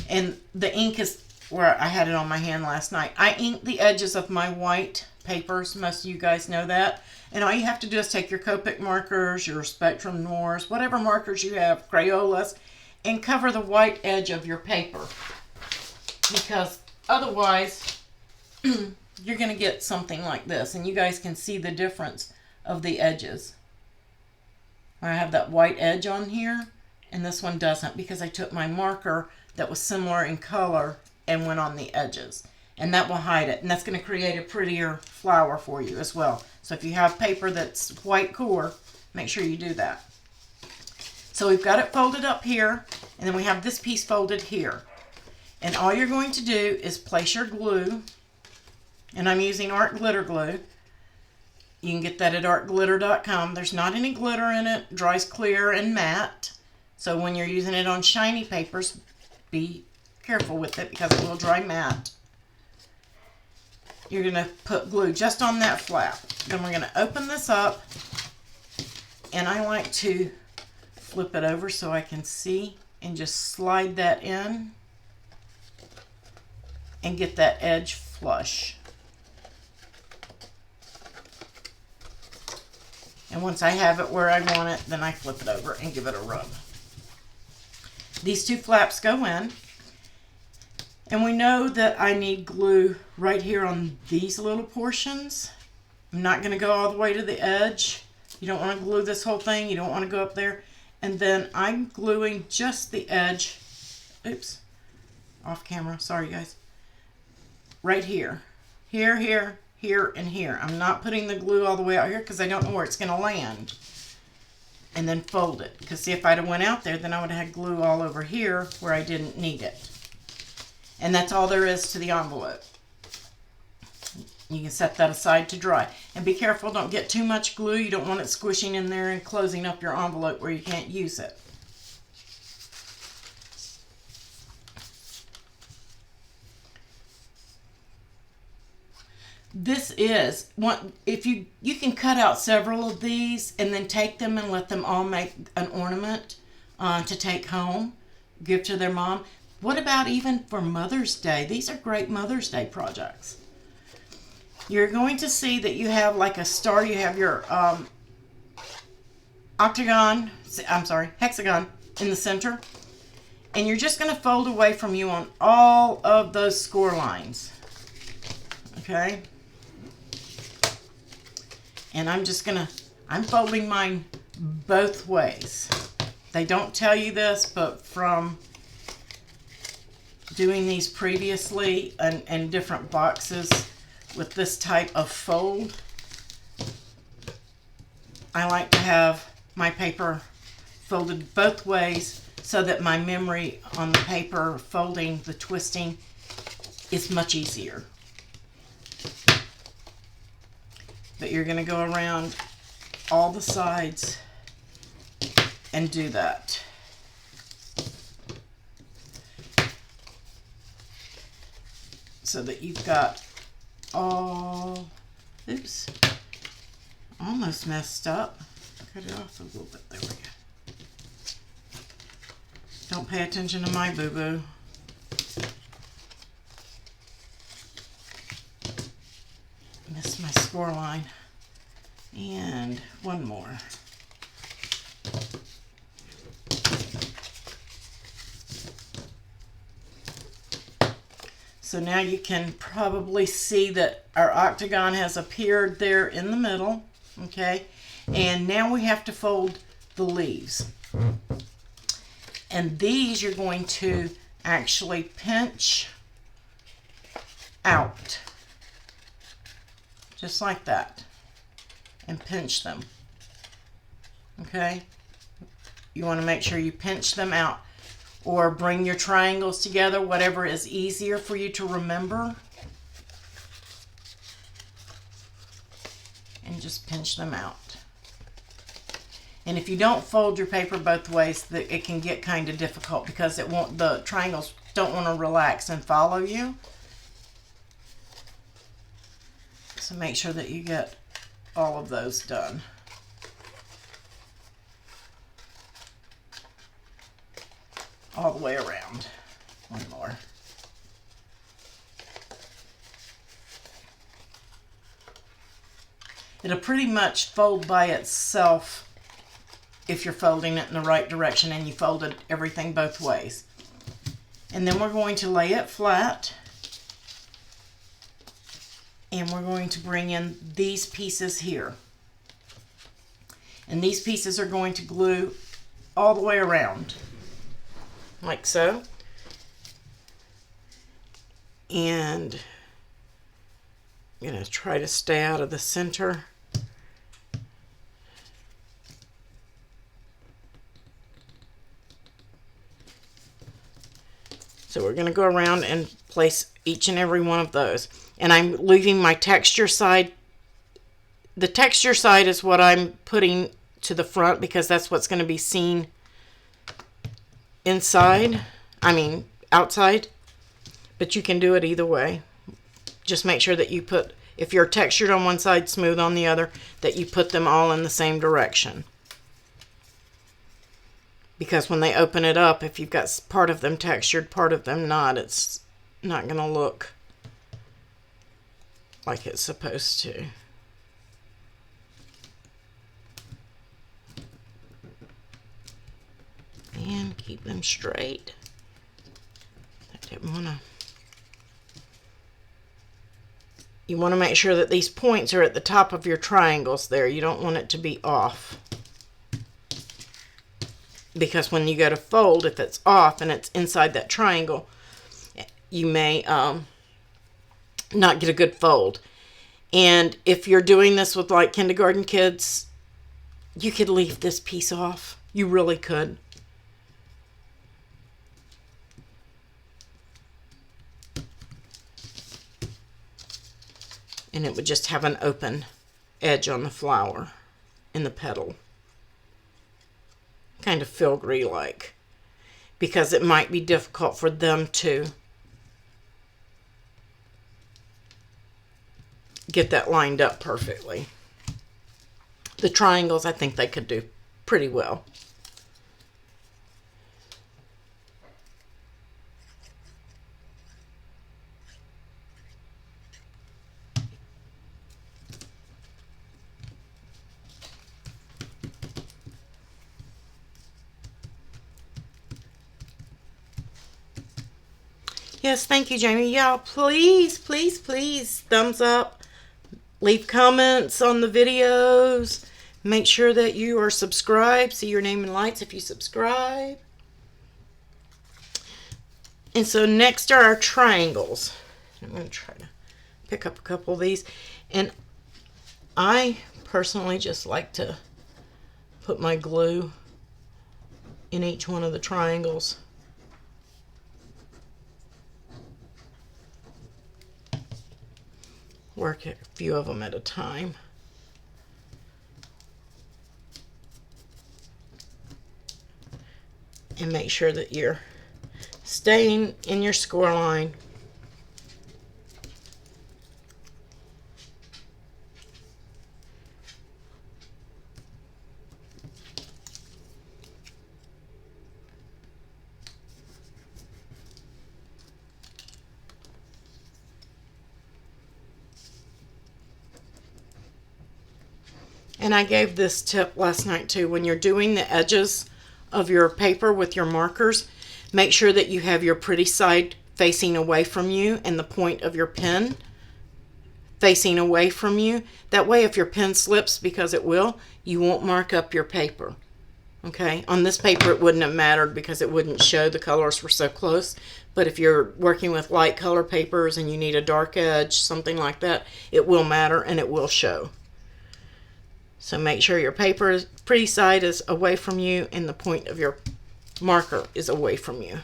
And the ink is where I had it on my hand last night. I inked the edges of my white papers. Most of you guys know that. And all you have to do is take your Copic markers, your Spectrum Noirs, whatever markers you have, Crayolas, and cover the white edge of your paper. Because otherwise, you're going to get something like this. And you guys can see the difference of the edges. I have that white edge on here. And this one doesn't, because I took my marker that was similar in color and went on the edges. And that will hide it. And that's going to create a prettier flower for you as well. So if you have paper that's white core, make sure you do that. So we've got it folded up here. And then we have this piece folded here. And all you're going to do is place your glue. And I'm using art glitter glue. You can get that at artglitter.com. There's not any glitter in it. Dries clear and matte. So when you're using it on shiny papers, be careful with it because it will dry matte. you're going to put glue just on that flap. Then we're going to open this up, and I like to flip it over so I can see and just slide that in and get that edge flush. And once I have it where I want it, then I flip it over and give it a rub. These two flaps go in. And we know that I need glue right here on these little portions. I'm not going to go all the way to the edge. You don't want to glue this whole thing. You don't want to go up there. And then I'm gluing just the edge. Oops. Off camera. Sorry, guys. Right here. Here, here, here, and here. I'm not putting the glue all the way out here because I don't know where it's going to land. And then fold it. Because see, if I'd have went out there, then I would have had glue all over here where I didn't need it. And that's all there is to the envelope. You can set that aside to dry. And be careful, don't get too much glue. You don't want it squishing in there and closing up your envelope where you can't use it. This is one, if you can cut out several of these and then take them and let them all make an ornament to take home, give to their mom. What about even for Mother's Day? These are great Mother's Day projects. You're going to see that you have like a star. You have your hexagon in the center. And you're just going to fold away from you on all of those score lines. Okay? And I'm folding mine both ways. They don't tell you this, but from doing these previously in different boxes with this type of fold, I like to have my paper folded both ways so that my memory on the paper folding, the twisting, is much easier. But you're going to go around all the sides and do that. So that you've got all, oops, almost messed up. Cut it off a little bit, there we go. Don't pay attention to my boo-boo. Missed my score line. And one more. So now you can probably see that our octagon has appeared there in the middle, okay? And now we have to fold the leaves. And these you're going to actually pinch out, just like that, and pinch them, okay? You want to make sure you pinch them out. Or bring your triangles together, whatever is easier for you to remember. And just pinch them out. And if you don't fold your paper both ways, it can get kind of difficult because the triangles don't want to relax and follow you. So make sure that you get all of those done. All the way around. One more. It'll pretty much fold by itself if you're folding it in the right direction and you folded everything both ways. And then we're going to lay it flat. And we're going to bring in these pieces here. And these pieces are going to glue all the way around. Like so. And I'm going to try to stay out of the center. So we're going to go around and place each and every one of those. And I'm leaving my texture side. The texture side is what I'm putting to the front because that's what's going to be seen outside, but you can do it either way. just make sure that you put, if you're textured on one side, smooth on the other, that you put them all in the same direction. Because when they open it up, if you've got part of them textured, part of them not, it's not going to look like it's supposed to. And keep them straight. I didn't want to. You want to make sure that these points are at the top of your triangles there. You don't want it to be off. Because when you go to fold, if it's off and it's inside that triangle, you may not get a good fold. And if you're doing this with like kindergarten kids, you could leave this piece off. You really could. And it would just have an open edge on the flower in the petal. Kind of filigree like, because it might be difficult for them to get that lined up perfectly. The triangles, I think they could do pretty well. Yes, thank you, Jamie. Yeah, please, please, please, thumbs up. Leave comments on the videos. Make sure that you are subscribed. See your name and lights if you subscribe. And so next are our triangles. I'm going to try to pick up a couple of these. And I personally just like to put my glue in each one of the triangles. Work a few of them at a time. And make sure that you're staying in your score line. And I gave this tip last night too. When you're doing the edges of your paper with your markers, make sure that you have your pretty side facing away from you and the point of your pen facing away from you. That way if your pen slips, because it will, you won't mark up your paper. Okay, on this paper it wouldn't have mattered because it wouldn't show, the colors were so close. But if you're working with light color papers and you need a dark edge, something like that, it will matter and it will show. So make sure your paper pretty side is away from you and the point of your marker is away from you.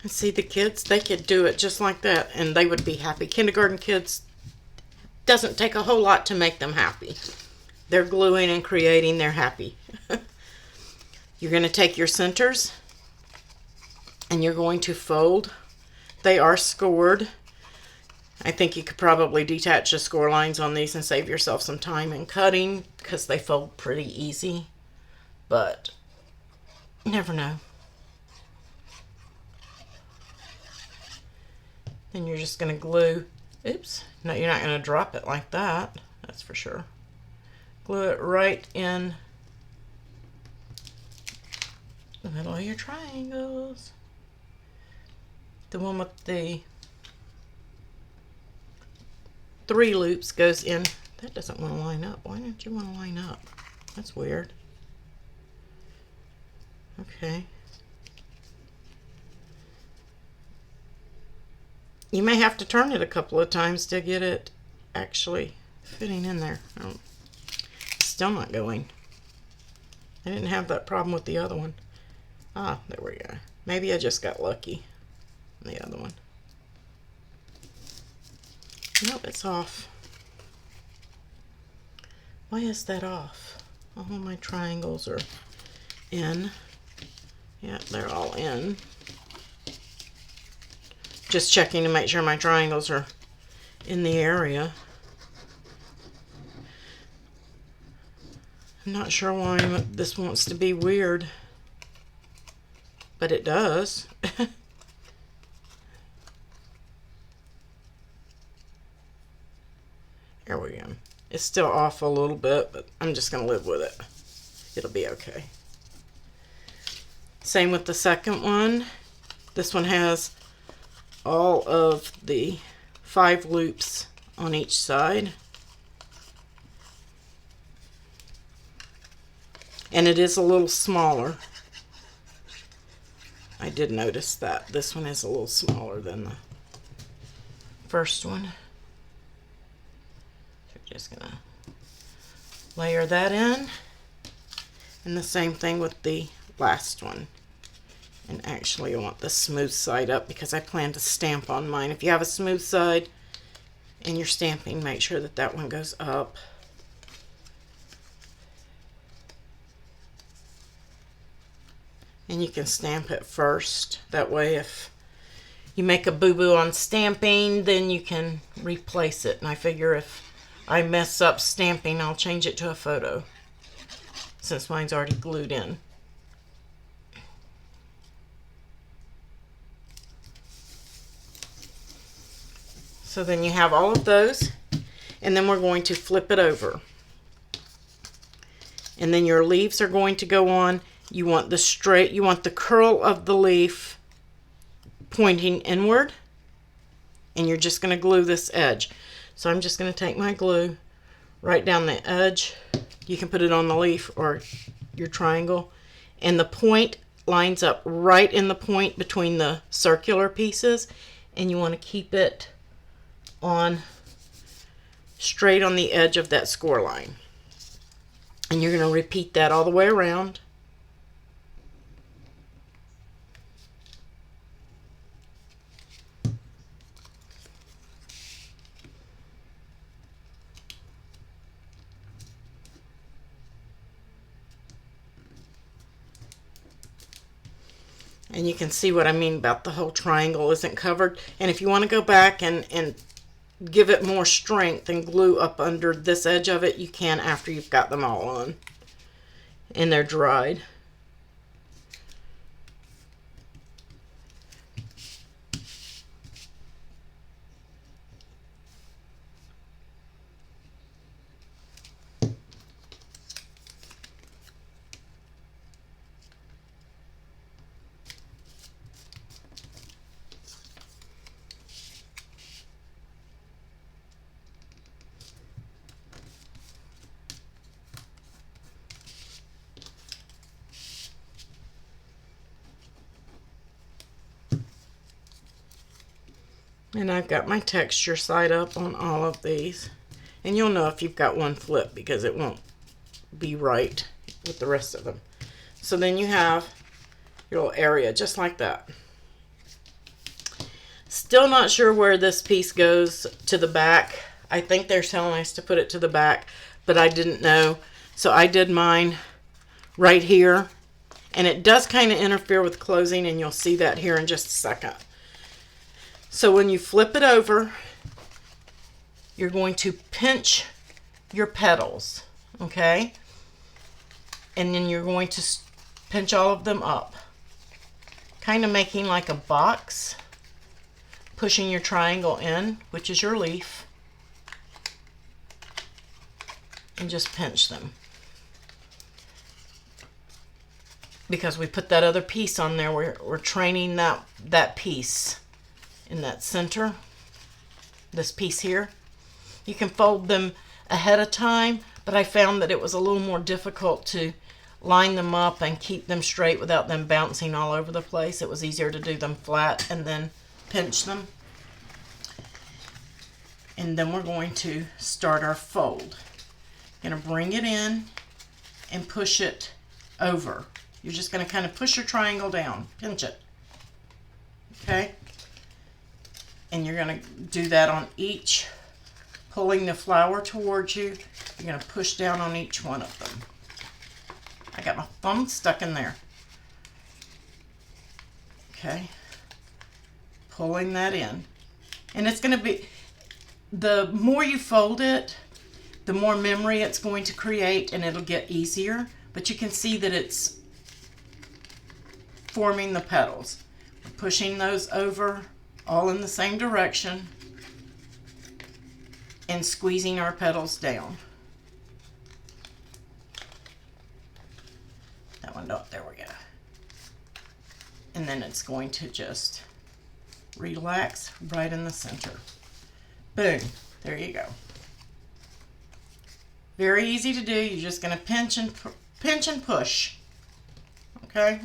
And see, the kids, they could do it just like that and they would be happy. Kindergarten kids, doesn't take a whole lot to make them happy. They're gluing and creating, they're happy. You're going to take your centers and you're going to fold. They are scored. I think you could probably detach the score lines on these and save yourself some time in cutting because they fold pretty easy. But you never know. Then you're just going to glue. Oops. No, you're not going to drop it like that. That's for sure. Glue it right in the middle of your triangles. The one with the 3 loops goes in. That doesn't want to line up. Why don't you want to line up? That's weird. Okay. You may have to turn it a couple of times to get it actually fitting in there. Oh, still not going. I didn't have that problem with the other one. Ah, there we go. Maybe I just got lucky on the other one. Nope, it's off. Why is that off? All my triangles are in. Yeah, they're all in. Just checking to make sure my triangles are in the area. I'm not sure why this wants to be weird, but it does. There we go. It's still off a little bit, but I'm just going to live with it. It'll be okay. Same with the second one. This one has all of the 5 loops on each side. And it is a little smaller. I did notice that. This one is a little smaller than the first one. So we're just going to layer that in. And the same thing with the last one. And actually I want the smooth side up because I plan to stamp on mine. If you have a smooth side and you're stamping, make sure that that one goes up. And you can stamp it first. That way if you make a boo-boo on stamping, then you can replace it. And I figure if I mess up stamping, I'll change it to a photo, since mine's already glued in. So then you have all of those, and then we're going to flip it over. And then your leaves are going to go on. You want the straight, you want the curl of the leaf pointing inward, and you're just going to glue this edge. So I'm just going to take my glue right down the edge. You can put it on the leaf or your triangle, and the point lines up right in the point between the circular pieces, and you want to keep it on straight on the edge of that score line. And you're going to repeat that all the way around. And you can see what I mean about the whole triangle isn't covered. And if you want to go back and give it more strength and glue up under this edge of it, you can after you've got them all on and they're dried. And I've got my texture side up on all of these. And you'll know if you've got one flip because it won't be right with the rest of them. So then you have your little area just like that. Still not sure where this piece goes to the back. I think they're telling us to put it to the back, but I didn't know. So I did mine right here. And it does kind of interfere with closing, and you'll see that here in just a second. So when you flip it over, you're going to pinch your petals, okay? And then you're going to pinch all of them up, kind of making like a box, pushing your triangle in, which is your leaf, and just pinch them. Because we put that other piece on there, we're training that piece in that center, this piece here. You can fold them ahead of time, but I found that it was a little more difficult to line them up and keep them straight without them bouncing all over the place. It was easier to do them flat and then pinch them. And then we're going to start our fold. Going to bring it in and push it over. You're just going to kind of push your triangle down, pinch it. Okay? And you're going to do that on each, pulling the flower towards you. You're going to push down on each one of them. I got my thumb stuck in there. Okay. Pulling that in. And it's going to be, the more you fold it, the more memory it's going to create, and it'll get easier. But you can see that it's forming the petals. We're pushing those over all in the same direction and squeezing our petals down. That one don't, there we go. And then it's going to just relax right in the center. Boom, there you go. Very easy to do. You're just going to pinch and push. Okay?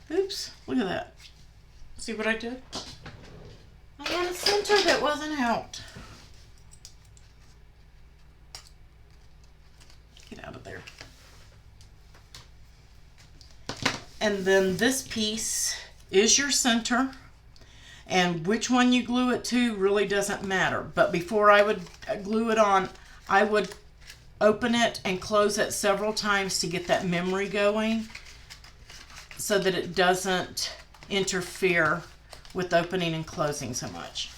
Oops, look at that. See what I did? I had a center that wasn't out. Get out of there. And then this piece is your center. And which one you glue it to really doesn't matter. But before I would glue it on, I would open it and close it several times to get that memory going, so that it doesn't interfere with opening and closing so much.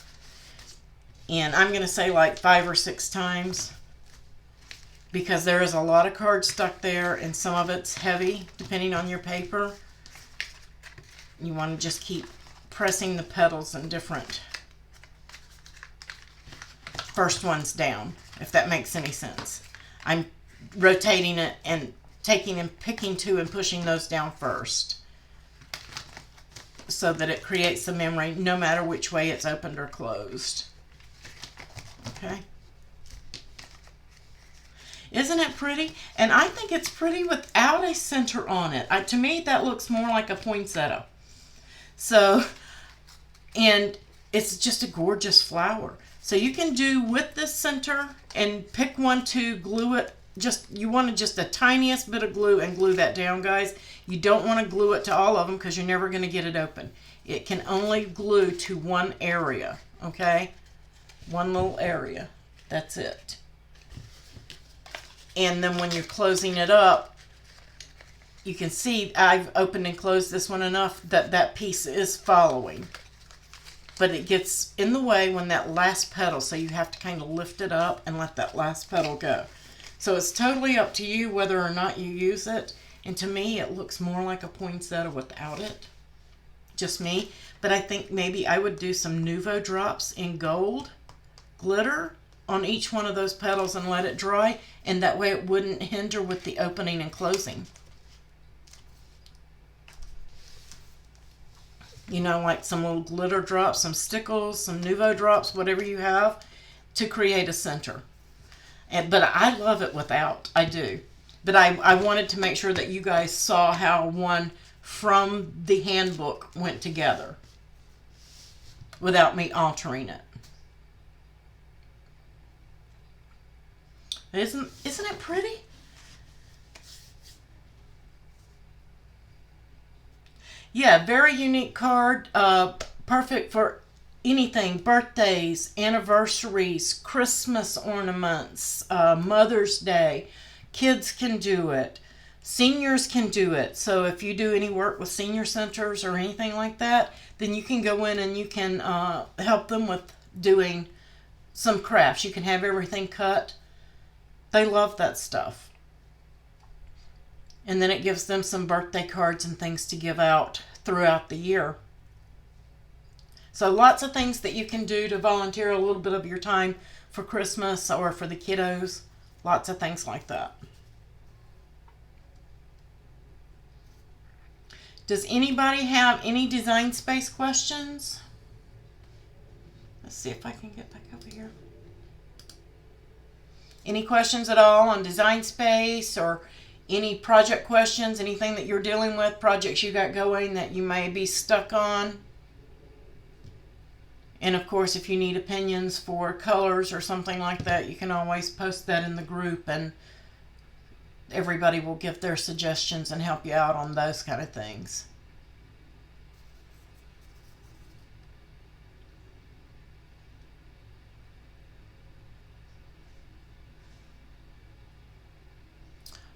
And I'm going to say like 5 or 6 times, because there is a lot of card stuck there and some of it's heavy depending on your paper. You want to just keep pressing the petals in different first ones down, if that makes any sense. I'm rotating it and taking and picking 2 and pushing those down first, so that it creates the memory no matter which way it's opened or closed. Okay? Isn't it pretty? And I think it's pretty without a center on it. To me, that looks more like a poinsettia. So, and it's just a gorgeous flower. So you can do with this center and pick one to glue it. You want just the tiniest bit of glue and glue that down, guys. You don't want to glue it to all of them because you're never going to get it open. It can only glue to one area, okay? One little area. That's it. And then when you're closing it up, you can see I've opened and closed this one enough that that piece is following. But it gets in the way when that last petal, so you have to kind of lift it up and let that last petal go. So it's totally up to you whether or not you use it. And to me, it looks more like a poinsettia without it. Just me. But I think maybe I would do some Nuvo drops in gold glitter on each one of those petals and let it dry. And that way it wouldn't hinder with the opening and closing. You know, like some little glitter drops, some stickles, some Nuvo drops, whatever you have, to create a center. But I love it without. I do. But I wanted to make sure that you guys saw how one from the handbook went together without me altering it. Isn't it pretty? Yeah, very unique card. Perfect for anything. Birthdays, anniversaries, Christmas ornaments, Mother's Day. Kids can do it. Seniors can do it. So if you do any work with senior centers or anything like that, then you can go in and you can help them with doing some crafts. You can have everything cut. They love that stuff. And then it gives them some birthday cards and things to give out throughout the year. So lots of things that you can do to volunteer a little bit of your time for Christmas or for the kiddos. Lots of things like that. Does anybody have any Design Space questions? Let's see if I can get back over here. Any questions at all on Design Space, or any project questions, anything that you're dealing with, projects you got going that you may be stuck on? And of course, if you need opinions for colors or something like that, you can always post that in the group and everybody will give their suggestions and help you out on those kind of things.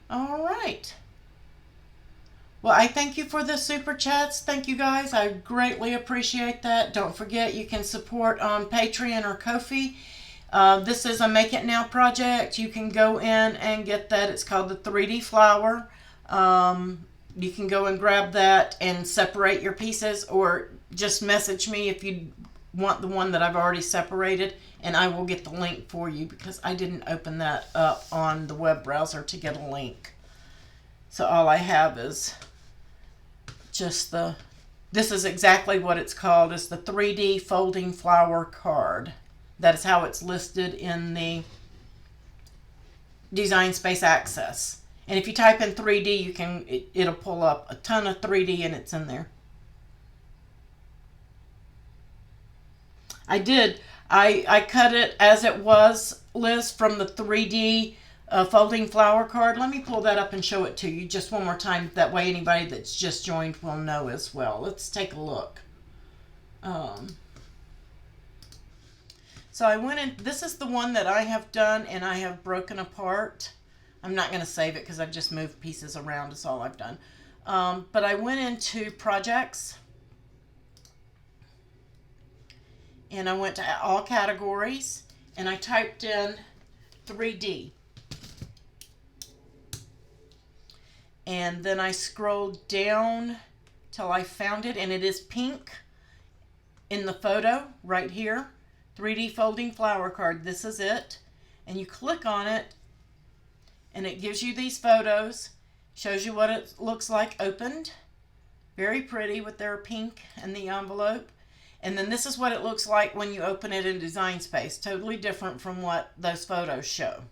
All right. Well, I thank you for the super chats. Thank you guys. I greatly appreciate that. Don't forget you can support on Patreon or Ko-fi. This is a Make It Now project. You can go in and get that. It's called the 3D flower. You can go and grab that and separate your pieces, or just message me if you want the one that I've already separated, and I will get the link for you because I didn't open that up on the web browser to get a link. So all I have is just this is exactly what it's called. It's the 3D folding flower card. That is how it's listed in the Design Space Access. And if you type in 3D, it'll pull up a ton of 3D, and it's in there. I cut it as it was, Liz, from the 3D folding flower card. Let me pull that up and show it to you just one more time. That way anybody that's just joined will know as well. Let's take a look. So I went in, this is the one that I have done and I have broken apart. I'm not going to save it because I've just moved pieces around. That's all I've done. But I went into projects and I went to all categories and I typed in 3D. And then I scrolled down till I found it, and it is pink in the photo right here. 3D folding flower card. This is it. And you click on it and it gives you these photos. Shows you what it looks like opened. Very pretty with their pink and the envelope. And then this is what it looks like when you open it in Design Space. Totally different from what those photos show.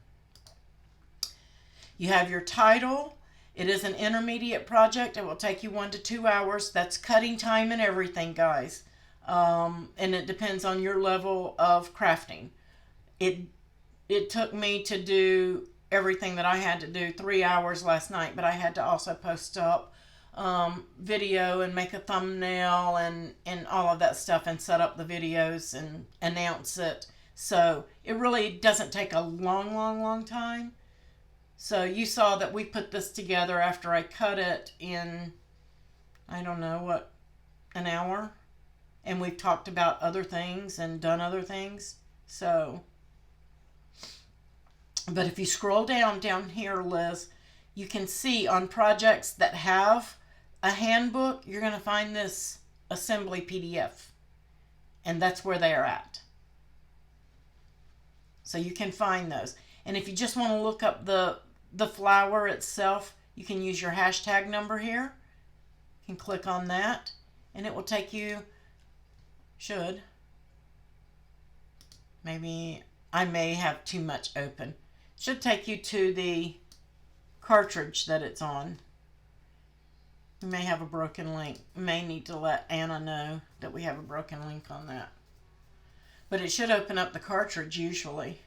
You have your title. It is an intermediate project. It will take you 1 to 2 hours. That's cutting time and everything, guys. And it depends on your level of crafting. It took me to do everything that I had to do 3 hours last night, but I had to also post up video and make a thumbnail and all of that stuff and set up the videos and announce it. So it really doesn't take a long time. So you saw that we put this together after I cut it in, I don't know what, an hour. And we've talked about other things and done other things. So, but if you scroll down here, Liz, you can see on projects that have a handbook, you're going to find this assembly PDF. And that's where they are at. So you can find those. And if you just want to look up the flower itself, you can use your hashtag number here. You can click on that and it will take you, maybe I may have too much open. Should take you to the cartridge that it's on. You may have a broken link. May need to let Anna know that we have a broken link on that. But it should open up the cartridge usually.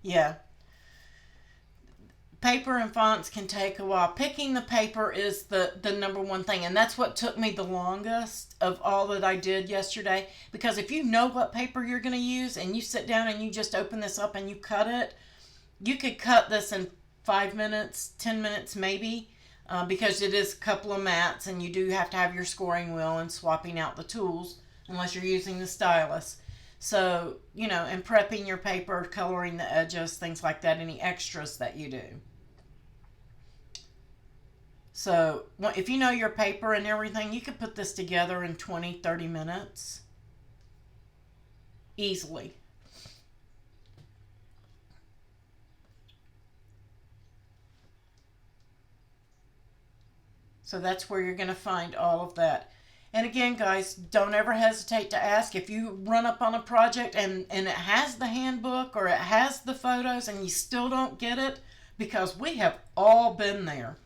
Yeah. Paper and fonts can take a while. Picking the paper is the number one thing. And that's what took me the longest of all that I did yesterday. Because if you know what paper you're going to use and you sit down and you just open this up and you cut it, you could cut this in 5 minutes, 10 minutes maybe. Because it is a couple of mats and you do have to have your scoring wheel and swapping out the tools unless you're using the stylus. So, and prepping your paper, coloring the edges, things like that, any extras that you do. So, if you know your paper and everything, you could put this together in 20, 30 minutes. Easily. So that's where you're going to find all of that. And again, guys, don't ever hesitate to ask if you run up on a project and it has the handbook or it has the photos and you still don't get it, because we have all been there.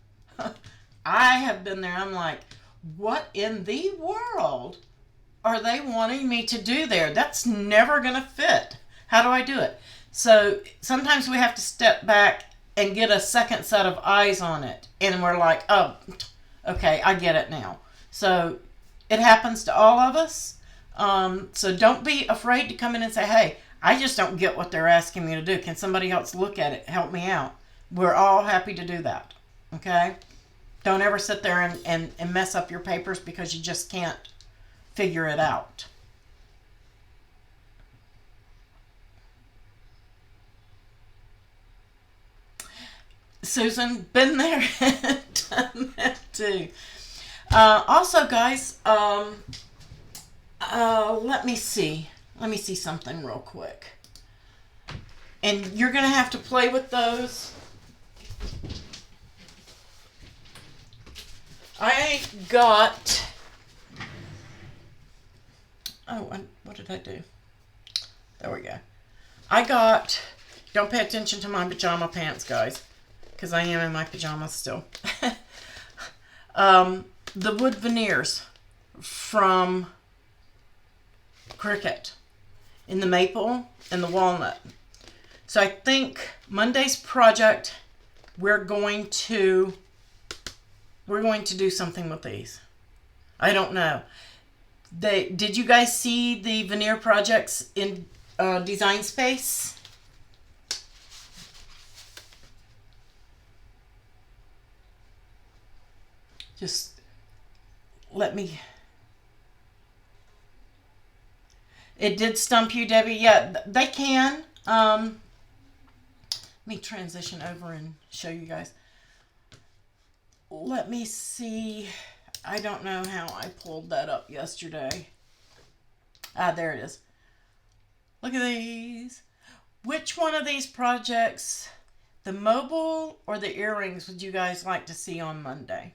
I have been there. I'm like, what in the world are they wanting me to do there? That's never going to fit. How do I do it? So sometimes we have to step back and get a second set of eyes on it. And we're like, oh, okay, I get it now. So it happens to all of us. So don't be afraid to come in and say, hey, I just don't get what they're asking me to do. Can somebody else look at it? Help me out. We're all happy to do that. Okay? Don't ever sit there and mess up your papers because you just can't figure it out. Susan, been there and done that too. Also, guys, let me see. Let me see something real quick. And you're going to have to play with those. I got... Oh, what did I do? There we go. I got... Don't pay attention to my pajama pants, guys. Because I am in my pajamas still. The wood veneers from Cricut in the maple and the walnut. So I think Monday's project we're going to do something with these. I don't know. Did you guys see the veneer projects in Design Space? Just let me... It did stump you, Debbie? Yeah, they can. Let me transition over and show you guys. Let me see. I don't know how I pulled that up yesterday. Ah, there it is. Look at these. Which one of these projects, the mobile or the earrings, would you guys like to see on Monday?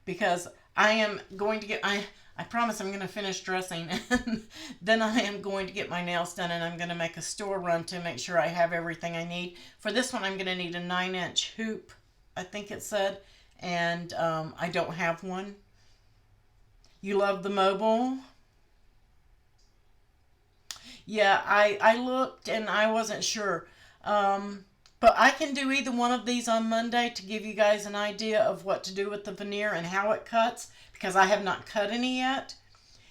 Because I am going to get, I promise I'm going to finish dressing and then I am going to get my nails done and I'm going to make a store run to make sure I have everything I need. For this one, I'm going to need a 9-inch hoop, I think it said, and I don't have one. You love the mobile? Yeah, I looked and I wasn't sure. But I can do either one of these on Monday to give you guys an idea of what to do with the veneer and how it cuts, because I have not cut any yet.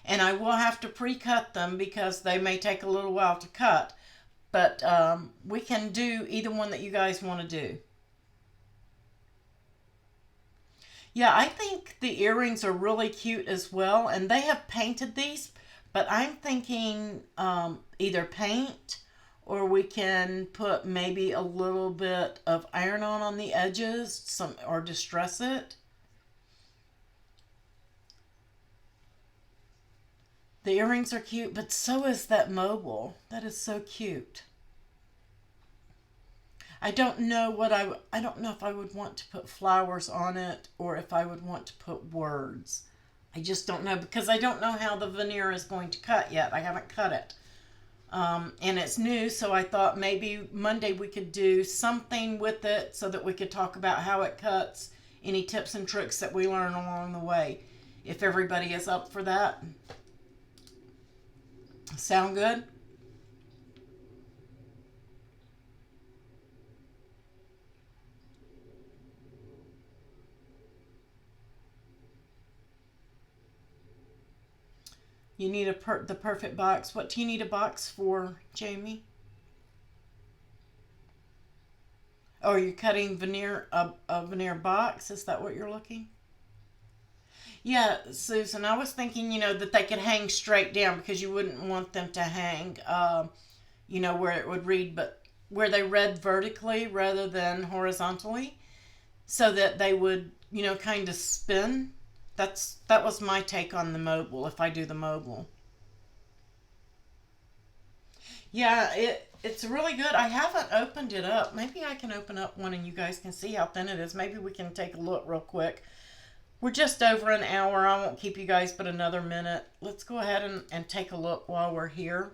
And I will have to pre-cut them because they may take a little while to cut. But we can do either one that you guys want to do. Yeah, I think the earrings are really cute as well. And they have painted these, but I'm thinking either paint, or we can put maybe a little bit of iron-on on the edges, or distress it. The earrings are cute, but so is that mobile. That is so cute. I don't know I don't know if I would want to put flowers on it or if I would want to put words. I just don't know because I don't know how the veneer is going to cut yet. I haven't cut it. And it's new, so I thought maybe Monday we could do something with it so that we could talk about how it cuts, any tips and tricks that we learn along the way. If everybody is up for that. Sound good? You need the perfect box. What do you need a box for, Jamie? Oh, you're cutting a veneer box? Is that what you're looking? Yeah, Susan, I was thinking, that they could hang straight down because you wouldn't want them to hang, where it would read, but where they read vertically rather than horizontally, so that they would, kind of spin. That was my take on the mobile, if I do the mobile. Yeah, it's really good. I haven't opened it up. Maybe I can open up one and you guys can see how thin it is. Maybe we can take a look real quick. We're just over an hour. I won't keep you guys but another minute. Let's go ahead and take a look while we're here.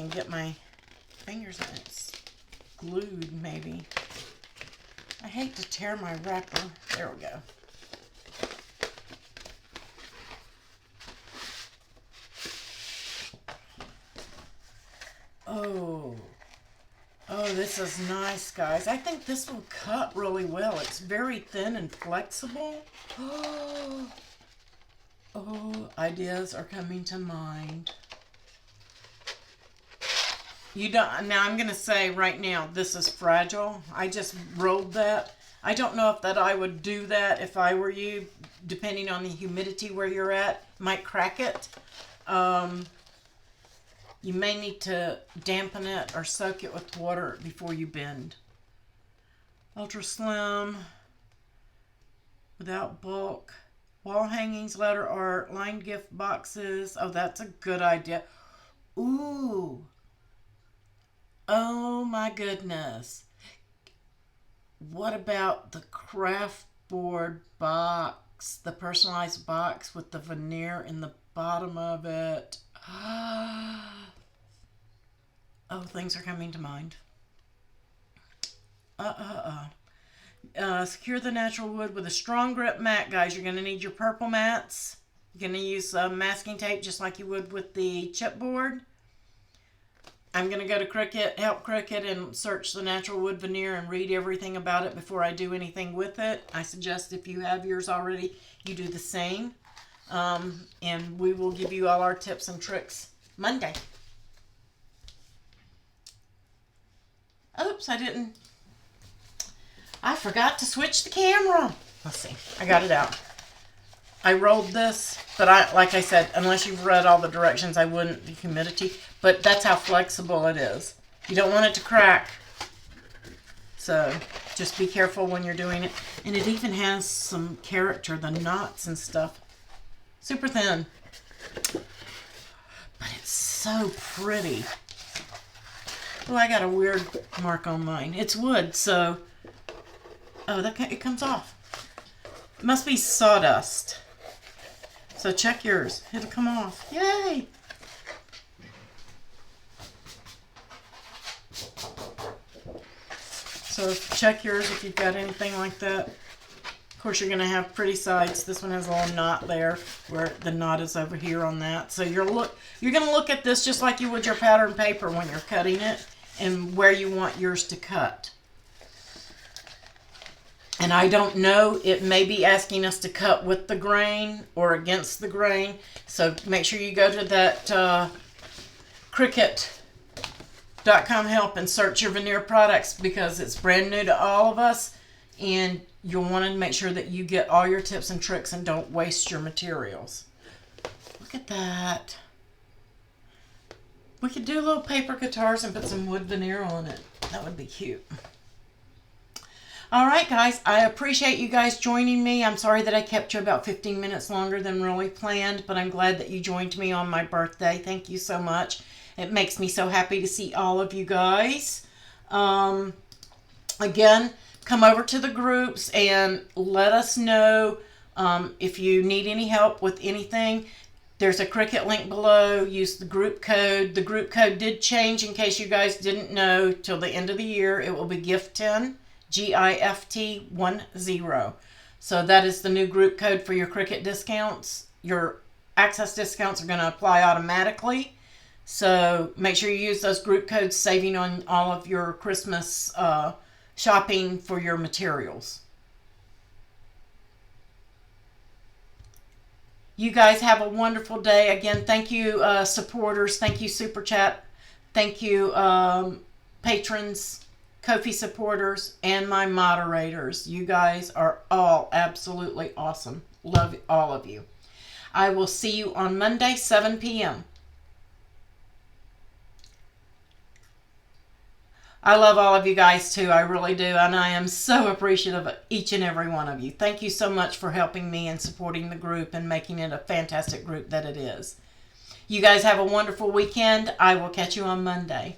can get my fingers in it. It's glued, maybe. I hate to tear my wrapper. There we go. Oh, this is nice, guys. I think this will cut really well. It's very thin and flexible. Oh, ideas are coming to mind. You don't. Now I'm going to say right now, this is fragile. I just rolled that. I don't know if that I would do that if I were you, depending on the humidity where you're at. Might crack it. You may need to dampen it or soak it with water before you bend. Ultra slim, without bulk, wall hangings, letter art, lined gift boxes. Oh, that's a good idea. Ooh. Oh my goodness. What about the craft board box, the personalized box with the veneer in the bottom of it? Oh, things are coming to mind. Secure the natural wood with a strong grip mat, guys. You're going to need your purple mats. You're going to use masking tape just like you would with the chipboard. I'm going to go to Cricut, help Cricut, and search the natural wood veneer and read everything about it before I do anything with it. I suggest if you have yours already, you do the same. And we will give you all our tips and tricks Monday. Oops, I forgot to switch the camera. Let's see. I got it out. I rolled this, but like I said, unless you've read all the directions, I wouldn't. The humidity, but that's how flexible it is. You don't want it to crack. So just be careful when you're doing it. And it even has some character, the knots and stuff. Super thin. But it's so pretty. Oh, I got a weird mark on mine. It's wood, so... Oh, it comes off. It must be sawdust. So check yours. It'll come off. Yay! So check yours if you've got anything like that. Of course, you're going to have pretty sides. This one has a little knot there, where the knot is over here on that. So you're going to look at this just like you would your pattern paper when you're cutting it, and where you want yours to cut. And I don't know, it may be asking us to cut with the grain or against the grain. So make sure you go to that Cricut.com help and search your veneer products, because it's brand new to all of us. And you'll want to make sure that you get all your tips and tricks and don't waste your materials. Look at that. We could do little paper guitars and put some wood veneer on it. That would be cute. All right, guys, I appreciate you guys joining me. I'm sorry that I kept you about 15 minutes longer than really planned, but I'm glad that you joined me on my birthday. Thank you so much. It makes me so happy to see all of you guys. Again, come over to the groups and let us know if you need any help with anything. There's a Cricut link below. Use the group code. The group code did change, in case you guys didn't know, till the end of the year. It will be GIFT10. GIFT10. So that is the new group code for your Cricut discounts. Your access discounts are going to apply automatically. So make sure you use those group codes, saving on all of your Christmas shopping for your materials. You guys have a wonderful day. Again, thank you supporters. Thank you Super Chat. Thank you patrons, Ko-fi supporters, and my moderators. You guys are all absolutely awesome. Love all of you. I will see you on Monday, 7 p.m. I love all of you guys too. I really do. And I am so appreciative of each and every one of you. Thank you so much for helping me and supporting the group and making it a fantastic group that it is. You guys have a wonderful weekend. I will catch you on Monday.